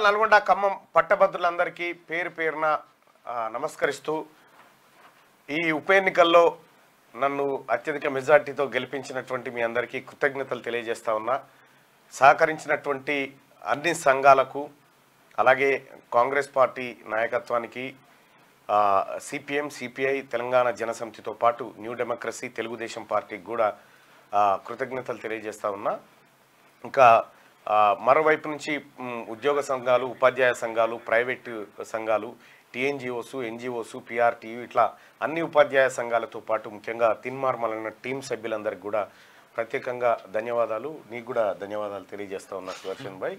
నల్గొండ ఖమ్మం పట్టభద్రులందరికీ పేరు పేరున నమస్కరిస్తూ ఈ ఉప ఎన్నికల్లో నన్ను అత్యధిక మెజార్టీతో గెలిపించినటువంటి మీ అందరికీ కృతజ్ఞతలు తెలియజేస్తా ఉన్నా. సహకరించినటువంటి అన్ని సంఘాలకు అలాగే కాంగ్రెస్ పార్టీ నాయకత్వానికి సిపిఎం సిపిఐ తెలంగాణ జనసమితితో పాటు న్యూ డెమోక్రసీ తెలుగుదేశం పార్టీకి కూడా కృతజ్ఞతలు తెలియజేస్తా ఉన్నా. ఇంకా మరోవైపు నుంచి ఉద్యోగ సంఘాలు ఉపాధ్యాయ సంఘాలు ప్రైవేటు సంఘాలు టీఎన్జిఓస్ ఎన్జిఓస్ పిఆర్టీయు ఇట్లా అన్ని ఉపాధ్యాయ సంఘాలతో పాటు ముఖ్యంగా తిన్మార్మలైన టీం సభ్యులందరికీ కూడా ప్రత్యేకంగా ధన్యవాదాలు. నీకు కూడా ధన్యవాదాలు తెలియజేస్తా ఉన్నా సుదర్శన్ భాయ్.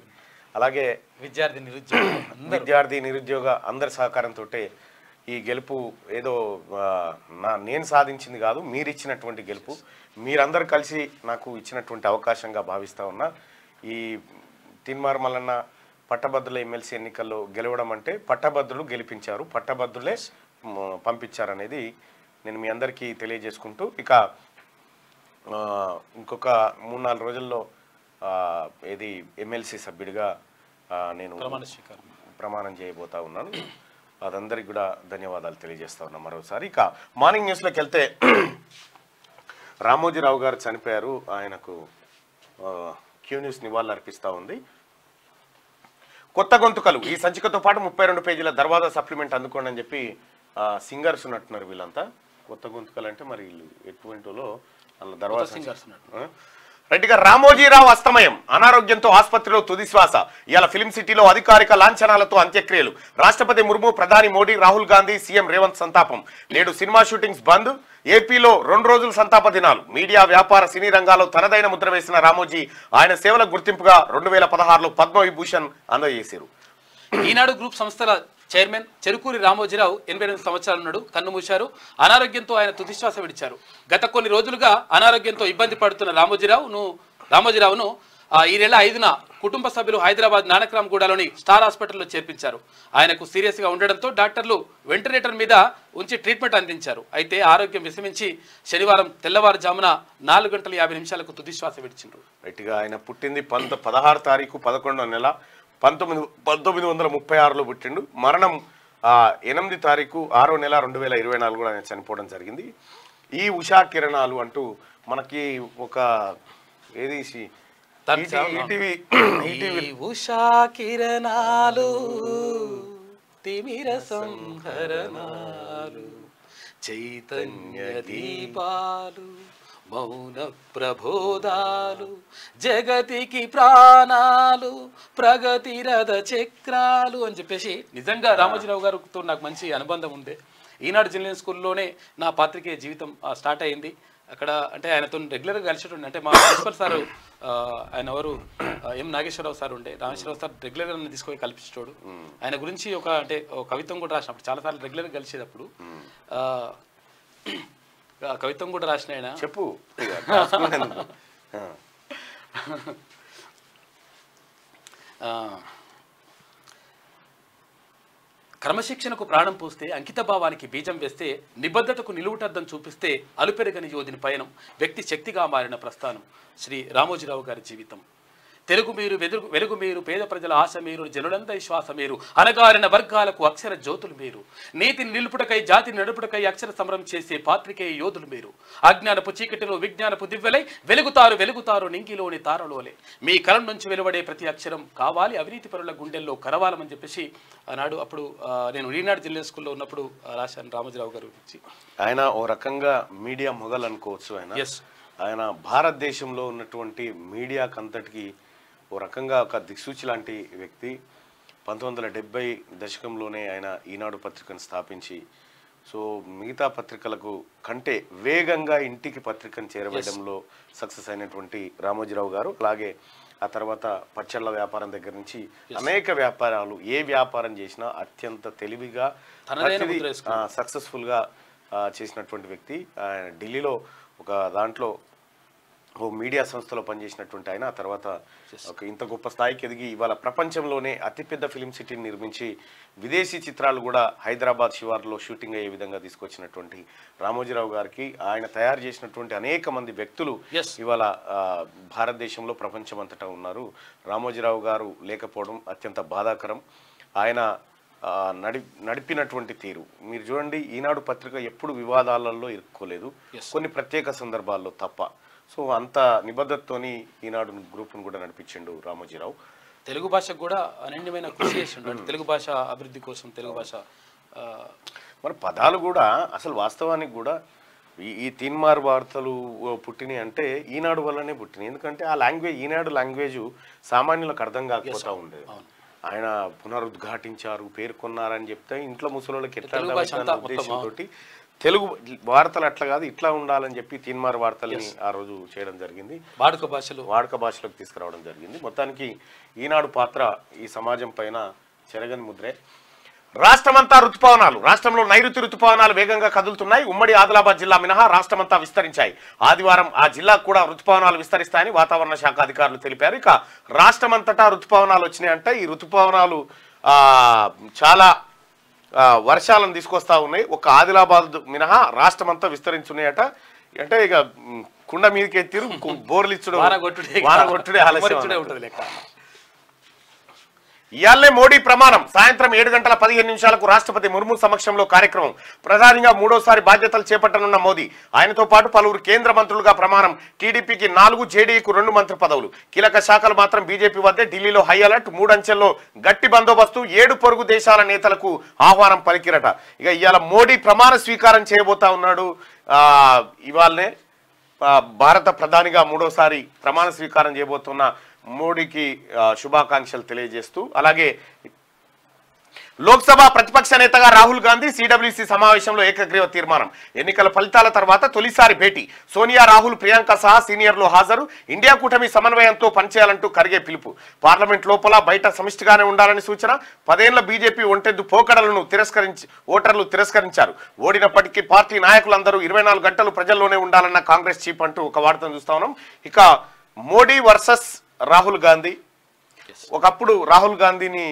అలాగే విద్యార్థి నిరుద్యోగ అందరి సహకారంతో ఈ గెలుపు ఏదో నేను సాధించింది కాదు, మీరు ఇచ్చినటువంటి గెలుపు, మీరందరూ కలిసి నాకు ఇచ్చినటువంటి అవకాశంగా భావిస్తూ ఉన్నా. ఈ తిన్మార్మలన్న పట్టభద్రుల ఎమ్మెల్సీ ఎన్నికల్లో గెలవడం అంటే పట్టభద్రులు గెలిపించారు, పట్టభద్రులే పంపించారనేది నేను మీ అందరికీ తెలియజేసుకుంటూ ఇక ఇంకొక 3-4 రోజుల్లో ఏది ఎమ్మెల్సీ సభ్యుడిగా నేను ప్రమాణం చేయబోతా ఉన్నాను. అదందరికీ కూడా ధన్యవాదాలు తెలియజేస్తా ఉన్నా మరోసారి. ఇక మార్నింగ్ న్యూస్లోకి వెళ్తే రామోజీరావు గారు చనిపోయారు. ఆయనకు క్యూ న్యూస్ నివాళులు అర్పిస్తూ ఉంది. కొత్త గొంతుకలు ఈ సంచికతో పాటు 32 పేజీల దర్వాజా సప్లిమెంట్ అందుకోండి అని చెప్పి సింగర్స్ ఉన్నట్టున్నారు వీళ్ళంతా. కొత్త గొంతుకలు అంటే మరి వీళ్ళు ఎటువంటిలో అలా దర్వాజా సింగర్స్ ఉన్నట్టు రైట్గా. రామోజీరావు అస్తమయం, అనారోగ్యంతో ఆసుపత్రిలో తుది శ్వాస. ఇవాళ ఫిలిం సిటీలో అధికారిక లాంఛనాలతో అంత్యక్రియలు. రాష్ట్రపతి ముర్ము, ప్రధాని మోడీ, రాహుల్ గాంధీ, సీఎం రేవంత్ సంతాపం. నేడు సినిమా షూటింగ్స్ బంద్. ఏపీలో 2 రోజులు సంతాప దినాలు. మీడియా వ్యాపార సినీ రంగాల్లో తనదైన ముద్ర వేసిన రామోజీ ఆయన సేవల గుర్తింపుగా 2016లో పద్మవిభూషణ్ అందజేశారు. ఈనాడు గ్రూప్ సంస్థల చైర్మన్ చెరుకూరి రామోజీరావు 88 సంవత్సరాలు ఉన్నాడు. కన్నుమూశారు. అనారోగ్యంతో ఆయన తుదిశ్వాస విడిచారు. గత కొన్ని రోజులుగా అనారోగ్యంతో ఇబ్బంది పడుతున్న రామోజీరావును ఈ నెల 5న కుటుంబ సభ్యులు హైదరాబాద్ నానక్రామ్గూడలోని స్టార్ హాస్పిటల్లో చేర్పించారు. ఆయనకు సీరియస్గా ఉండడంతో డాక్టర్లు వెంటిలేటర్ మీద ఉంచి ట్రీట్మెంట్ అందించారు. అయితే ఆరోగ్యం విషమించి శనివారం తెల్లవారుజామున 4 గంటల 50 నిమిషాలకు తుదిశ్వాస విడిచిండ్రు. రైట్గా ఆయన పుట్టింది 16 తారీఖు 11వ నెల 1936లో పుట్టిండు. మరణం 8 తారీఖు 6వ నెల 2024 కూడా ఆయన చనిపోవడం జరిగింది. ఈ ఉషా కిరణాలు అంటూ మనకి ఒక ఏది ఉషా కిరణాలు తిమిర సంహరణాలు చైతన్య దీపాలు మౌన ప్రబోధాలు జగతికి ప్రాణాలు ప్రగతి రథ చక్రాలు అని చెప్పేసి నిజంగా రామోజీరావు గారితో నాకు మంచి అనుబంధం ఉండే. ఈనాడు జిల్లా స్కూల్లోనే నా పాత్రికేయ జీవితం స్టార్ట్ అయింది. అక్కడ అంటే ఆయనతో రెగ్యులర్గా కలిసేటండి. అంటే మా ప్రిన్సిపల్ సారు ఆయన ఎవరు ఎం నాగేశ్వరరావు సార్ ఉండే. నాగేశ్వరరావు సార్ రెగ్యులర్గా నన్ను తీసుకొని కల్పించాడు. ఆయన గురించి ఒక కవిత్వం కూడా రాసినప్పుడు చాలాసార్లు రెగ్యులర్గా కలిసేటప్పుడు కవిత్వం కూడా రాసిన ఆయన చెప్పు. క్రమశిక్షణకు ప్రాణం పోస్తే, అంకిత భావానికి బీజం వేస్తే, నిబద్ధతకు నిలువుటద్దం చూపిస్తే అలుపెరగని యోధుని పయనం, వ్యక్తి శక్తిగా మారిన ప్రస్థానం శ్రీ రామోజీరావు గారి జీవితం. తెలుగు మీరు వెలుగు మీరు, పేద ప్రజల ఆశ మీరు, జనులందరి శ్వాస మీరు, అనగారిన వర్గాలకు అక్షర జ్యోతులు మీరు, నీతిని నిలుపుటకై జాతిని నడుపుటకై అక్షర సమరం చేసే పాత్రికేయ యోధులు మీరు. అజ్ఞానపు చీకటిలో విజ్ఞానపు దివ్వెలై వెలుగుతారు నింగిలోని తారలోలే. మీ కలం నుంచి వెలువడే ప్రతి అక్షరం కావాలి అవినీతి పరుల గుండెల్లో కరవాలమని చెప్పేసి ఆనాడు అప్పుడు నేను ఈనాడు జిల్లా స్కూల్లో ఉన్నప్పుడు రాశాను రామోజీరావు గారి గురించి. ఆయన ఓ రకంగా మీడియా మొగల్ అనుకోవచ్చు. ఆయన భారతదేశంలో ఉన్నటువంటి మీడియాకంతటికి ఓ రకంగా ఒక దిక్సూచి లాంటి వ్యక్తి. 1970 దశకంలోనే ఆయన ఈనాడు పత్రికను స్థాపించి మిగతా పత్రికలకు కంటే వేగంగా ఇంటికి పత్రికను చేరవేయడంలో సక్సెస్ అయినటువంటి రామోజీరావు గారు. అలాగే ఆ తర్వాత పచ్చళ్ళ వ్యాపారం దగ్గర నుంచి అనేక వ్యాపారాలు, ఏ వ్యాపారం చేసినా అత్యంత తెలివిగా సక్సెస్ఫుల్గా చేసినటువంటి వ్యక్తి. ఢిల్లీలో ఒక దాంట్లో ఓ మీడియా సంస్థలో పనిచేసినటువంటి ఆయన ఆ తర్వాత ఒక ఇంత గొప్ప స్థాయికి ఎదిగి ఇవాళ ప్రపంచంలోనే అతిపెద్ద ఫిలిం సిటీని నిర్మించి విదేశీ చిత్రాలు కూడా హైదరాబాద్ శివార్లో షూటింగ్ అయ్యే విధంగా తీసుకొచ్చినటువంటి రామోజీరావు గారికి ఆయన తయారు చేసినటువంటి అనేక మంది వ్యక్తులు ఇవాళ భారతదేశంలో ప్రపంచం అంతటా ఉన్నారు. రామోజీరావు గారు లేకపోవడం అత్యంత బాధాకరం. ఆయన నడిపినటువంటి తీరు మీరు చూడండి, ఈనాడు పత్రిక ఎప్పుడు వివాదాలలో ఇరుక్కోలేదు, కొన్ని ప్రత్యేక సందర్భాల్లో తప్ప. సో అంత నిబద్ధతతోని ఈనాడు గ్రూప్ను కూడా నడిపించిండు రామోజీరావు. తెలుగు భాషకు కూడా అనన్యమైన కృషి చేసిండు. తెలుగు భాష అభివృద్ధి కోసం తెలుగు భాష మన పదాలు కూడా అసలు వాస్తవానికి కూడా ఈ తీన్మార్ వార్తలు పుట్టినాయి అంటే ఈనాడు వల్లనే పుట్టినాయి. ఎందుకంటే ఆ లాంగ్వేజ్ ఈనాడు లాంగ్వేజ్ సామాన్యులకు అర్థం కాకపోతా ఉండేది. ఆయన పునరుద్ఘాటించారు, పేర్కొన్నారని చెప్తే ఇంట్లో ముసలోళ్ళకి ఎట్లా ఉద్దేశంతో తెలుగు వార్తలు అట్లా కాదు ఇట్లా ఉండాలని చెప్పి తీన్మార్ వార్తల్ని ఆ రోజు చేయడం జరిగింది. వాడుక భాషలోకి తీసుకురావడం జరిగింది. మొత్తానికి ఈనాడు పాత్ర ఈ సమాజం పైన చెరగని ముద్రే. రాష్ట్రమంతా రుతుపవనాలు. రాష్ట్రంలో నైరుతి రుతుపవనాలు వేగంగా కదులుతున్నాయి. ఉమ్మడి ఆదిలాబాద్ జిల్లా మినహా రాష్ట్రమంతా విస్తరించాయి. ఆదివారం ఆ జిల్లాకు కూడా రుతుపవనాలు విస్తరిస్తాయని వాతావరణ శాఖ అధికారులు తెలిపారు. ఇక రాష్ట్రమంతటా రుతుపవనాలు వచ్చినాయంటే ఈ రుతుపవనాలు చాలా వర్షాలను తీసుకొస్తా ఉన్నాయి. ఒక ఆదిలాబాద్ మినహా రాష్ట్రమంతా విస్తరించున్నాయట. అంటే ఇక కుండ మీదకి ఎత్తిరు బోర్లు ఇచ్చుడు వానగొట్టుడే ఆలస్యం ఉంటుంది లెక్క. ఇయాలే మోడీ ప్రమాణం. సాయంత్రం 7:15 రాష్ట్రపతి ముర్ము సమక్షంలో కార్యక్రమం. ప్రధానిగా మూడోసారి బాధ్యతలు చేపట్టనున్న మోదీ. ఆయనతో పాటు పలువురు కేంద్ర మంత్రులుగా ప్రమాణం. టీడీపీకి 4, జేడీయూకు 2 మంత్రి పదవులు. కీలక శాఖలు మాత్రం బీజేపీ వద్దే. ఢిల్లీలో హై అలర్ట్. 3 అంచెల్లో గట్టి బందోబస్తు. 7 పొరుగు దేశాల నేతలకు ఆహ్వానం పలికిరట. ఇక ఇవాళ మోడీ ప్రమాణ స్వీకారం చేయబోతా ఉన్నాడు. ఇవాళనే భారత ప్రధానిగా మూడోసారి ప్రమాణ స్వీకారం చేయబోతున్న మోడీకి శుభాకాంక్షలు తెలియజేస్తూ అలాగే లోక్సభ ప్రతిపక్ష నేతగా రాహుల్ గాంధీ సిడబ్ల్యూసీ సమావేశంలో ఏకగ్రీవ తీర్మానం. ఎన్నికల ఫలితాల తర్వాత తొలిసారి భేటీ. సోనియా, రాహుల్, ప్రియాంక సహా సీనియర్లు హాజరు. ఇండియా కూటమి సమన్వయంతో పనిచేయాలంటూ ఖర్గే పిలుపు. పార్లమెంట్ లోపల బయట సమిష్టిగానే ఉండాలని సూచన. 10 ఏళ్ల బీజేపీ ఒంటెద్దు పోకడలను ఓటర్లు తిరస్కరించారు. ఓడినప్పటికీ పార్టీ నాయకులందరూ 24 గంటలు ప్రజల్లోనే ఉండాలన్న కాంగ్రెస్ చీఫ్ అంటూ ఒక వార్తను చూస్తా ఉన్నాం. ఇక మోడీ వర్సెస్ రాహుల్ గాంధీ. ఒకప్పుడు రాహుల్ గాంధీని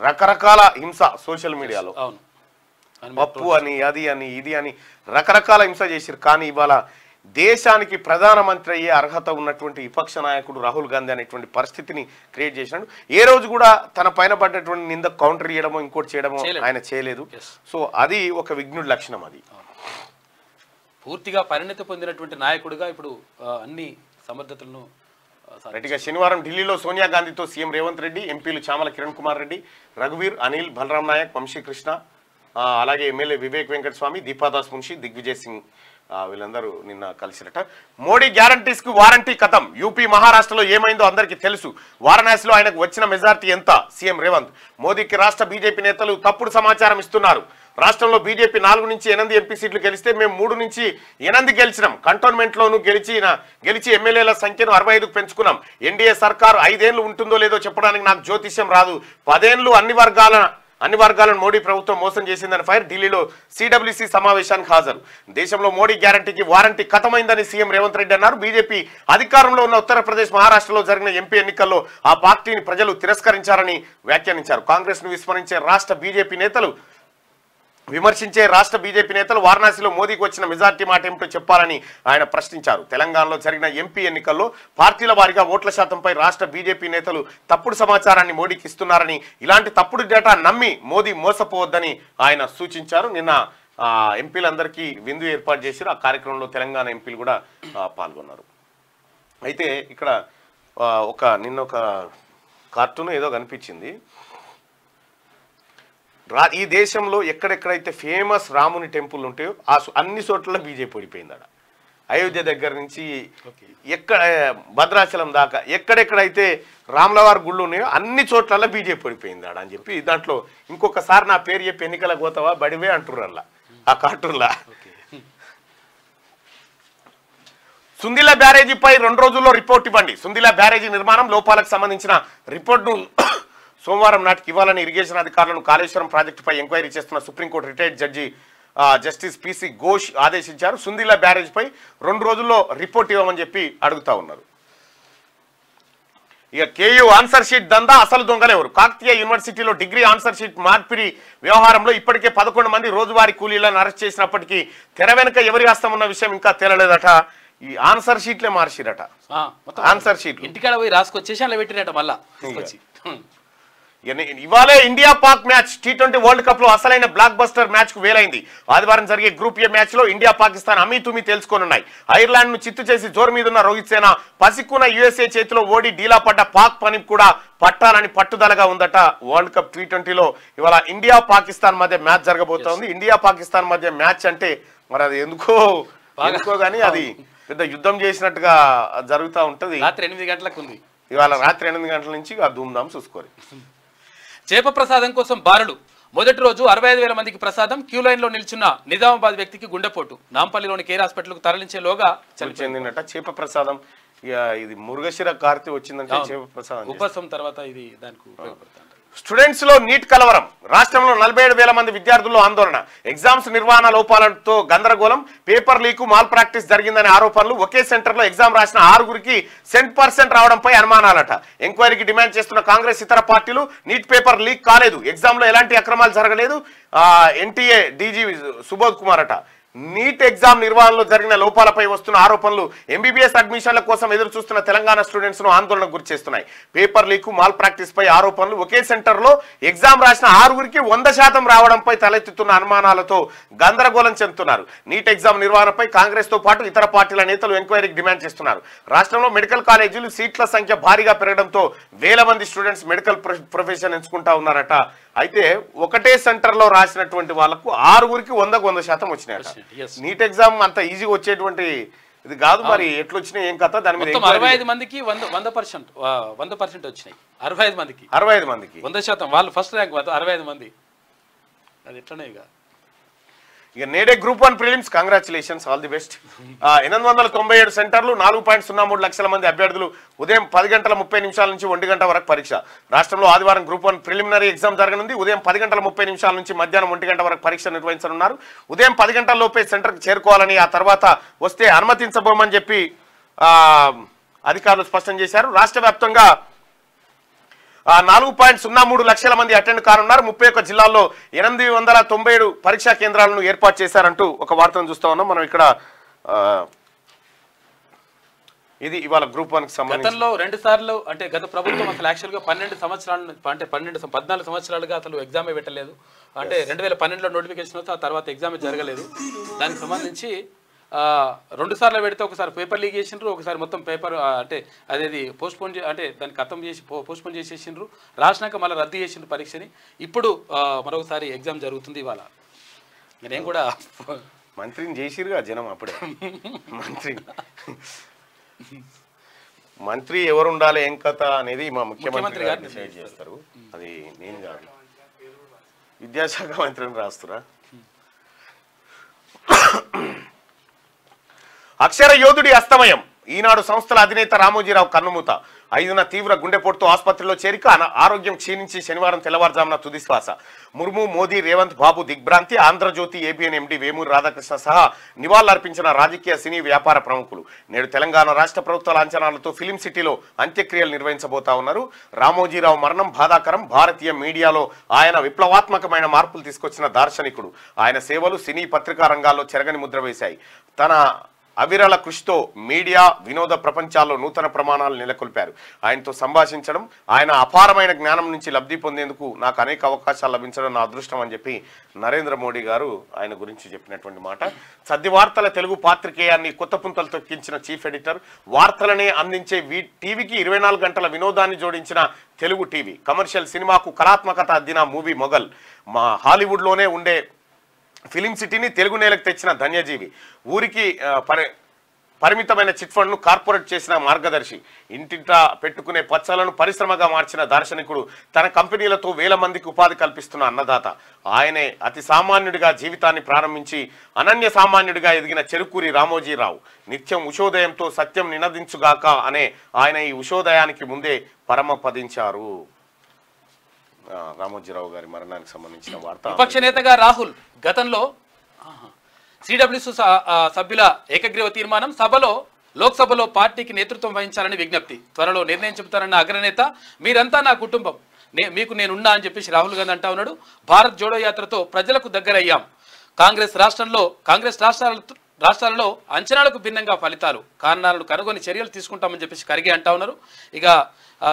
రకరకాల హింస సోషల్ మీడియాలో పప్పు అని అది అని ఇది అని రకరకాల హింస చేశారు. కానీ ఇవాళ దేశానికి ప్రధానమంత్రి అయ్యే అర్హత ఉన్నటువంటి విపక్ష నాయకుడు రాహుల్ గాంధీ అనేటువంటి పరిస్థితిని క్రియేట్ చేసినాడు. ఏ రోజు కూడా తన పైన పడ్డటువంటి నింద కౌంటర్ చేయడమో ఇంకోటి చేయడమో ఆయన చేయలేదు. సో అది ఒక విఘ్నుడి లక్షణం. అది పూర్తిగా పరిణతి పొందినటువంటి నాయకుడిగా ఇప్పుడు అన్ని సమర్థతలను రైట్గా శనివారం ఢిల్లీలో సోనియా గాంధీతో సీఎం రేవంత్ రెడ్డి, ఎంపీలు చామల కిరణ్ కుమార్ రెడ్డి, రఘువీర్, అనిల్, బలరాం నాయక్, వంశీకృష్ణ, అలాగే ఎమ్మెల్యే వివేక్ వెంకటస్వామి, దీపాదాస్ మున్షి, దిగ్విజయ్ సింగ్ వీళ్ళందరూ నిన్న కలిసిరట. మోడీ గ్యారంటీస్ కు వారంటీ కథం. యూపీ, మహారాష్ట్రలో ఏమైందో అందరికీ తెలుసు. వారణాసిలో ఆయనకు వచ్చిన మెజార్టీ ఎంత? సీఎం రేవంత్. మోదీకి రాష్ట్ర బీజేపీ నేతలు తప్పుడు సమాచారం ఇస్తున్నారు. రాష్ట్రంలో బీజేపీ 4 నుంచి 8 ఎంపీ సీట్లు గెలిస్తే మేము 3 నుంచి 8 గెలిచినాం. కంటోన్మెంట్లోనూ గెలిచి ఎమ్మెల్యేల సంఖ్యను 65కు పెంచుకున్నాం. ఎన్డీఏ సర్కారు 5 ఏళ్లు ఉంటుందో లేదో చెప్పడానికి నాకు జ్యోతిష్యం రాదు. 10 ఏళ్లు అన్ని వర్గాలను మోడీ ప్రభుత్వం మోసం చేసిందని ఫైర్. ఢిల్లీలో సిడబ్ల్యూసీ సమావేశానికి హాజరు. దేశంలో మోడీ గ్యారంటీకి వారంటీ ఖతమైందని సీఎం రేవంత్ రెడ్డి అన్నారు. బీజేపీ అధికారంలో ఉన్న ఉత్తరప్రదేశ్, మహారాష్ట్రలో జరిగిన ఎంపీ ఎన్నికల్లో ఆ పార్టీని ప్రజలు తిరస్కరించారని వ్యాఖ్యానించారు. కాంగ్రెస్ ను విమర్శించే రాష్ట్ర బీజేపీ నేతలు వారణాసిలో మోదీకి వచ్చిన మెజార్టీ మాట ఏమిటో చెప్పాలని ఆయన ప్రశ్నించారు. తెలంగాణలో జరిగిన ఎంపీ ఎన్నికల్లో పార్టీల వారీగా ఓట్ల శాతంపై రాష్ట్ర బీజేపీ నేతలు తప్పుడు సమాచారాన్ని మోడీకి ఇస్తున్నారని, ఇలాంటి తప్పుడు డేటా నమ్మి మోదీ మోసపోవద్దని ఆయన సూచించారు. నిన్న ఎంపీలందరికీ విందు ఏర్పాటు చేశారు. ఆ కార్యక్రమంలో తెలంగాణ ఎంపీలు కూడా పాల్గొన్నారు. అయితే ఇక్కడ నిన్న ఒక కార్టూన్ ఏదో కనిపించింది. ఈ దేశంలో ఎక్కడెక్కడైతే ఫేమస్ రాముని టెంపుల్ ఉంటాయో అన్ని చోట్ల బీజేపీ ఓడిపోయిందట. అయోధ్య దగ్గర నుంచి భద్రాచలం దాకా ఎక్కడెక్కడైతే రాములవారి గుళ్ళు ఉన్నాయో అన్ని చోట్ల బీజేపీ ఓడిపోయిందాడ అని చెప్పి దాంట్లో ఇంకొకసారి నా పేరు చెప్పి ఎన్నికలకు పోతావా బడివే అంటుర్రల్లా ఆ కార్టూన్లా. సుందిల బ్యారేజీపై 2 రోజుల్లో రిపోర్ట్ ఇవ్వండి. సుందిల బ్యారేజీ నిర్మాణం లోపాలకు సంబంధించిన రిపోర్టును సోమవారం నాటికి ఇవ్వాలని ఇరిగేషన్ అధికారులను కాళేశ్వరం ప్రాజెక్టుపై ఎంక్వైరీ చేస్తున్న supreme court retired judge justice PC Ghosh ఆదేశించారు. సుందిల్లా బ్యారేజ్పై 2 రోజుల్లో రిపోర్ట్ ఇవ్వమని చెప్పి అడుగుతా ఉన్నారు. ఇక కేయూ ఆన్సర్ షీట్ దందా అసలు దొంగలెవరు? కాకతీయ యూనివర్సిటీలో డిగ్రీ ఆన్సర్ షీట్ మార్పిడి వ్యవహారంలో ఇప్పటికే 11 మంది రోజువారీ కూలీలను అరెస్ట్ చేసినప్పటికీ తెర వెనుక ఎవరి హస్తం ఉన్న విషయం ఇంకా తేలలేదట. ఈ ఆన్సర్ షీట్లే మార్చిరట. ఆన్సర్ షీట్ ఇంటికాడ పోయి రాసుకొచ్చేసి అలా పెట్టినట్ట మళ్ళా తీసుకొచ్చి. ఇవాళే India Pak match. T20 world cup లో అసలైన బ్లాక్ బస్టర్ మ్యాచ్ కు వేలైంది. ఆదివారం జరిగే గ్రూప్ ఏ మ్యాచ్ లో ఇండియా పాకిస్తాన్ అమీతుమీ తెలుసుకోనున్నాయి. ఐర్లాండ్ ను చిత్తు చేసి జోరు మీదున్న రోహిత్ సేన పసిక్కున USA చేతిలో ఓడి డీలా పడ్డ పాక్ పని కూడా పట్టాలని పట్టుదలగా ఉందట. వరల్డ్ కప్ T20లో ఇవాళ ఇండియా పాకిస్తాన్ మధ్య మ్యాచ్ జరగబోతోంది. ఇండియా పాకిస్తాన్ మధ్య మ్యాచ్ అంటే మరి అది ఎందుకో కానీ అది పెద్ద యుద్ధం చేసినట్టుగా జరుగుతూ ఉంటది. రాత్రి 8 గంటలకు ఉంది. ఇవాళ రాత్రి 8 గంటల నుంచి ఆ ధూమ్ధామ్ చూసుకోరు. చేప ప్రసాదం కోసం బారులు. మొదటి రోజు 65,000 మందికి ప్రసాదం. క్యూ లైన్ లో నిల్చున్న నిజామాబాద్ వ్యక్తికి గుండెపోటు. నాంపల్లిలోని కేర్ హాస్పిటల్కు తరలించేలోగా చెందినట. చేప ప్రసాదం ఇది మురుగశిర కార్తీ వచ్చిందంటే చేప ప్రసాదం ఉపవాసం తర్వాత ఇది దానికి ఉపయోగపడుతుంది. స్టూడెంట్స్ లో నీట్ కలవరం. రాష్ట్రంలో 47,000 మంది విద్యార్థుల్లో ఆందోళన. ఎగ్జామ్స్ నిర్వహణ లోపాలతో గందరగోళం. పేపర్ లీకు మాల్ ప్రాక్టీస్ జరిగిందనే ఆరోపణలు. ఒకే సెంటర్ లో ఎగ్జామ్ రాసిన 6గురికి 100% రావడంపై అనుమానాలట. ఎంక్వైరీకి డిమాండ్ చేస్తున్న కాంగ్రెస్ ఇతర పార్టీలు. నీట్ పేపర్ లీక్ కాలేదు, ఎగ్జామ్ లో ఎలాంటి అక్రమాలు జరగలేదు. NTA DG సుబోధ్ కుమార్ అట. నీట్ ఎగ్జామ్ నిర్వహణలో జరిగిన లోపాలపై వస్తున్న ఆరోపణలు MBBS అడ్మిషన్ల కోసం ఎదురు చూస్తున్న తెలంగాణ స్టూడెంట్స్ ను ఆందోళనకు గురిచేస్తున్నాయి. పేపర్ లీకు మాల్ ప్రాక్టీస్ పై ఆరోపణలు. ఒకే సెంటర్ లో ఎగ్జామ్ రాసిన 6గురికి 100% రావడంపై తలెత్తుతున్న అనుమానాలతో గందరగోళం చెందుతున్నారు. నీట్ ఎగ్జామ్ నిర్వహణపై కాంగ్రెస్ తో పాటు ఇతర పార్టీల నేతలు ఎంక్వైరీకి డిమాండ్ చేస్తున్నారు. రాష్ట్రంలో మెడికల్ కాలేజీలు సీట్ల సంఖ్య భారీగా పెరగడంతో వేల మంది స్టూడెంట్స్ మెడికల్ ప్రొఫెషన్ ఎంచుకుంటా ఉన్నారట. అయితే ఒకటే సెంటర్ లో రాసినటువంటి వాళ్ళకు 6గురికి 100% వచ్చినాయట. నీట్ ఎగ్జామ్ అంత ఈజీగా వచ్చేటువంటి ఇది కాదు. మరి ఎట్లొచ్చినాయి ఏం కథ దాని మీద 65 మందికి 100% వచ్చినాయి. 65 మందికి 100%. వాళ్ళు ఫస్ట్ ర్యాంక్ 65 మంది. అది ఎట్లనే ఇక నేడే group 1 prelims. Congratulations, all the best. 897 సెంటర్లు, 4.03 లక్షల మంది అభ్యర్థులు. ఉదయం 10:30 నుంచి 1 గంట వరకు పరీక్ష. రాష్ట్రంలో ఆదివారం గ్రూప్ 1 ప్రిలిమినరీ ఎగ్జామ్ జరగనుంది. ఉదయం 10:30 నుంచి మధ్యాహ్నం 1 గంట వరకు పరీక్ష నిర్వహించనున్నారు. ఉదయం 10 గంటల లోపే సెంటర్కి చేరుకోవాలని, ఆ తర్వాత వస్తే అనుమతించబోమని చెప్పి అధికారులు స్పష్టం చేశారు. రాష్ట్ర వ్యాప్తంగా 4.03 లక్షల మంది అటెండ్ కానున్నారు. 31 జిల్లాల్లో 897 పరీక్షా కేంద్రాలను ఏర్పాటు చేశారంటూ ఒక వార్తను చూస్తా ఉన్నాం మనం ఇక్కడ. ఇది ఇవాళ గ్రూప్ 1 కి సంబంధించి గతంలో 2 సార్లు అంటే గత ప్రభుత్వం అసలు యాక్చువల్గా 12 సంవత్సరాలు అంటే 14 సంవత్సరాలుగా అసలు ఎగ్జామే పెట్టలేదు. అంటే 2012లో నోటిఫికేషన్ వస్తే ఆ తర్వాత ఎగ్జామే జరగలేదు. దానికి సంబంధించి 2 సార్లు పెడితే ఒకసారి పేపర్ లీక్ చేసిండ్రు, ఒకసారి మొత్తం పేపర్ అంటే అదేది పోస్ట్పోన్ అంటే దాన్ని ఖతం చేసి పోస్ట్పోన్ చేసేసిండ్రు. రాసినాక మళ్ళీ రద్దు చేసిండ్రు పరీక్షని. ఇప్పుడు మరొకసారి ఎగ్జామ్ జరుగుతుంది ఇవాళ. నేను కూడా మంత్రిని చేసిరుగా జనం అప్పుడే. మంత్రి ఎవరు ఉండాలి ఏం కథ అనేది మా ముఖ్యమంత్రి గారు డిసైడ్ చేస్తారు. అది నేను కాదు, విద్యాశాఖ మంత్రిని రాస్తురా. అక్షర యోధుడి అస్తమయం. ఈనాడు సంస్థల అధినేత రామోజీరావు కన్నుమూత. 5న తీవ్ర గుండెపోటుతో ఆసుపత్రిలో చేరిక. ఆరోగ్యం క్షీణించి శనివారం తెల్లవారుజామున తుదిశ్వాస. ముర్ము, మోదీ, రేవంత్ బాబు దిగ్భ్రాంతి. ఆంధ్రజ్యోతి, ABN MD వేమూరి రాధాకృష్ణ సహా నివాళులర్పించిన రాజకీయ, సినీ, వ్యాపార ప్రముఖులు. నేడు తెలంగాణ రాష్ట్ర ప్రభుత్వాల అంచనాలతో ఫిలిం సిటీలో అంత్యక్రియలు నిర్వహించబోతా ఉన్నారు. రామోజీరావు మరణం బాధాకరం. భారతీయ మీడియాలో ఆయన విప్లవాత్మకమైన మార్పులు తీసుకొచ్చిన దార్శనికుడు. ఆయన సేవలు సినీ, పత్రికా రంగాల్లో చెరగని ముద్ర వేశాయి. తన అవిరళ కృషితో మీడియా, వినోద ప్రపంచాల్లో నూతన ప్రమాణాలు నెలకొల్పారు. ఆయనతో సంభాషించడం, ఆయన అపారమైన జ్ఞానం నుంచి లబ్ధి పొందేందుకు నాకు అనేక అవకాశాలు లభించడం నా అదృష్టం అని చెప్పి నరేంద్ర మోడీ గారు ఆయన గురించి చెప్పినటువంటి మాట. సద్ది వార్తల తెలుగు పాత్రికేయాన్ని కొత్త పుంతలు తొక్కించిన చీఫ్ ఎడిటర్. వార్తలనే అందించే టీవీకి 24 గంటల వినోదాన్ని జోడించిన తెలుగు టీవీ. కమర్షియల్ సినిమాకు కళాత్మకత అద్దిన మూవీ మొగల్. మా హాలీవుడ్లోనే ఉండే ఫిలిం సిటీని తెలుగు నేలకు తెచ్చిన ధన్యజీవి. ఊరికి పరిమితమైన చిట్ ఫండ్ను కార్పొరేట్ చేసిన మార్గదర్శి. ఇంటింటా పెట్టుకునే పచ్చలను పరిశ్రమగా మార్చిన దార్శనికుడు. తన కంపెనీలతో వేల మందికి ఉపాధి కల్పిస్తున్న అన్నదాత. ఆయనే అతి సామాన్యుడిగా జీవితాన్ని ప్రారంభించి అనన్య సామాన్యుడిగా ఎదిగిన చెరుకూరి రామోజీరావు. నిత్యం ఉషోదయంతో సత్యం నినదించుగాక అనే ఆయన ఈ ఉషోదయానికి ముందే పరమపదించారు. రామోజీరావు గారి మరణానికి సంబంధించిన వార్త. విపక్ష నేతగా రాహుల్. గతంలో సిడబ్ల్యూసి సభ్యుల ఏకగ్రీవ తీర్మానం లోక్సభలో పార్టీకి నేతృత్వం వహించాలని విజ్ఞప్తి. త్వరలో నిర్ణయం చెబుతారన్న అగ్రనేత. మీరంతా నా కుటుంబం, మీకు నేనున్నా అని చెప్పేసి రాహుల్ గాంధీ అంటా ఉన్నాడు. భారత్ జోడో యాత్రతో ప్రజలకు దగ్గరయ్యాం. కాంగ్రెస్ రాష్ట్రాలలో అంచనాలకు భిన్నంగా ఫలితాలు, కారణాలను కనుగొని చర్యలు తీసుకుంటామని చెప్పేసి ఖర్గే అంటా ఉన్నారు. ఇక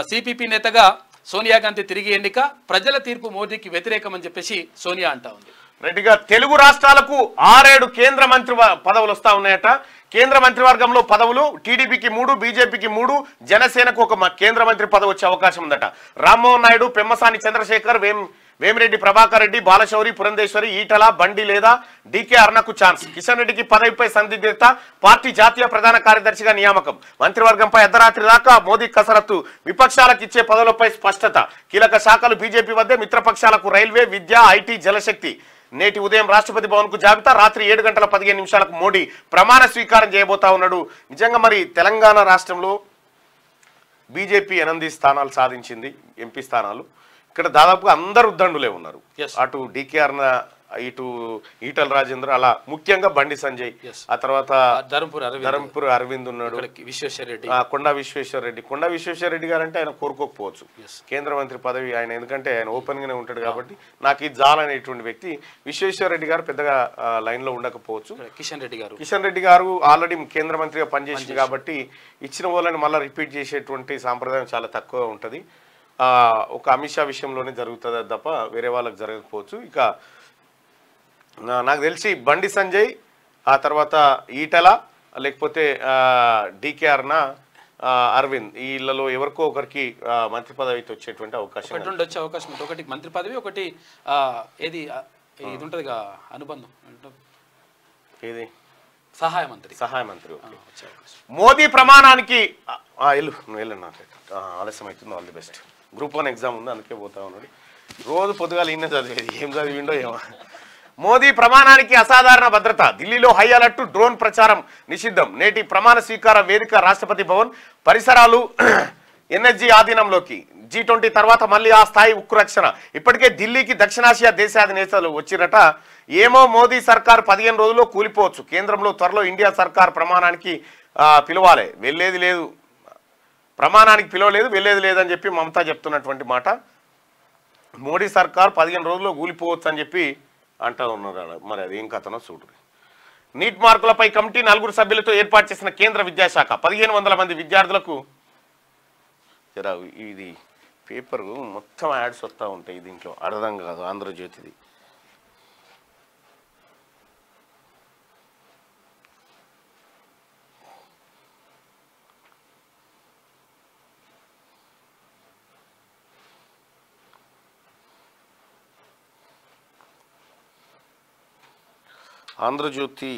సిపిపి నేతగా సోనియా గాంధీ తిరిగి ఎన్నిక, ప్రజల తీర్పు మోదీకి వ్యతిరేకమని చెప్పేసి సోనియా అంటా ఉంది. రెడ్డిగా తెలుగు రాష్ట్రాలకు 6-7 కేంద్ర మంత్రి పదవులు వస్తా ఉన్నాయట. కేంద్ర మంత్రివర్గంలో పదవులు టీడీపీకి 3, బీజేపీకి 3, జనసేనకు ఒక కేంద్ర మంత్రి పదవి వచ్చే అవకాశం ఉందట. రామ్మోహన్ నాయుడు, పెమ్మసాని చంద్రశేఖర్, వేమిరెడ్డి ప్రభాకర్ రెడ్డి, బాలశౌరి, పురంధేశ్వరి, ఈటల, బండి లేదా డీకే అరుణకు ఛాన్స్. కిషన్ రెడ్డికి పదవిపై సందిగ్ధత, పార్టీ జాతీయ ప్రధాన కార్యదర్శిగా నియామకం. మంత్రివర్గంపై అర్ధరాత్రి దాకా మోదీ కసరత్తు, విపక్షాలకు ఇచ్చే పదవులపై స్పష్టత. కీలక శాఖలు బీజేపీ వద్దే, మిత్రపక్షాలకు రైల్వే, విద్య, ఐటీ, జలశక్తి. నేటి ఉదయం రాష్ట్రపతి భవన్ కు జాబితా. రాత్రి 7:15 మోడీ ప్రమాణ స్వీకారం చేయబోతా ఉన్నాడు. నిజంగా మరి తెలంగాణ రాష్ట్రంలో బీజేపీ 8 స్థానాలు సాధించింది, ఎంపీ స్థానాలు. ఇక్కడ దాదాపుగా అందరు ఉద్దండులే ఉన్నారు. అటు డికేఆర్, ఇటు ఈటల రాజేంద్ర, అలా ముఖ్యంగా బండి సంజయ్, ఆ తర్వాత ధరంపూర్ అరవింద్ ఉన్నాడు, కొండా విశ్వేశ్వర రెడ్డి గారు అంటే ఆయన కోరుకోకపోవచ్చు కేంద్ర మంత్రి పదవి ఆయన, ఎందుకంటే ఆయన ఓపెన్ గానే ఉంటాడు కాబట్టి. నాకు ఇది జాలనేటువంటి వ్యక్తి. విశ్వేశ్వర రెడ్డి గారు పెద్దగా లైన్ లో ఉండకపోవచ్చు. కిషన్ రెడ్డి గారు ఆల్రెడీ కేంద్ర మంత్రిగా పనిచేసింది కాబట్టి ఇచ్చిన వాళ్ళని మళ్ళీ రిపీట్ చేసేటువంటి సాంప్రదాయం చాలా తక్కువ ఉంటది. ఒక అమిత్ షా విషయంలోనే జరుగుతుంది తప్ప వేరే వాళ్ళకి జరగకపోవచ్చు. ఇక నాకు తెలిసి బండి సంజయ్, ఆ తర్వాత ఈటల, లేకపోతే డికేఆర్న అరవింద్, వీళ్ళలో ఎవరికో ఒకరికి మంత్రి పదవి వచ్చేటువంటి అవకాశం ఉండొచ్చే అవకాశం ఉంటుంది. ఒకటి మంత్రి పదవి, ఒకటి ఏది ఇది ఉంటుంది అనుబంధం, ఏది సహాయ మంత్రి. మోదీ ప్రమాణానికి వెళ్ళన్నా ఆలస్యం అవుతుంది. All the best. Group 1 exam ఉంది, అందుకే పోతా ఉన్నాడు. రోజు పొద్దుగాల ఇన్నే చదివేది, ఏం చదివిండో ఏమో. మోదీ ప్రమాణానికి అసాధారణ భద్రత. ఢిల్లీలో హై అలర్ట్, డ్రోన్ ప్రచారం నిషిద్ధం. నేటి ప్రమాణ స్వీకార వేదిక రాష్ట్రపతి భవన్. పరిసరాలు ఎన్ఎస్జీ ఆధీనంలోకి. G20 తర్వాత మళ్ళీ ఆ స్థాయి ఉక్కు రక్షణ. ఇప్పటికే ఢిల్లీకి దక్షిణాసియా దేశాధినేతలు వచ్చిరట. ఏమో మోదీ సర్కార్ 15 రోజుల్లో కూలిపోవచ్చు. కేంద్రంలో త్వరలో ఇండియా సర్కార్ ప్రమాణానికి పిలవాలి, వెళ్ళేది లేదు. ప్రమాణానికి పిలవలేదు, వెళ్ళేది లేదని చెప్పి మమతా చెప్తున్నటువంటి మాట. మోడీ సర్కార్ 15 రోజుల్లో కూలిపోవచ్చు అని చెప్పి అంటా ఉన్నారు. మరి అది ఏం కథనో చూడు. నీట్ మార్కులపై కమిటీ 4 సభ్యులతో ఏర్పాటు చేసిన కేంద్ర విద్యాశాఖ 1500 మంది విద్యార్థులకు. ఇది పేపరు మొత్తం యాడ్స్ వస్తూ ఉంటాయి దీంట్లో, అర్థం కాదు. ఆంధ్రజ్యోతిది ఆంధ్రజ్యోతి.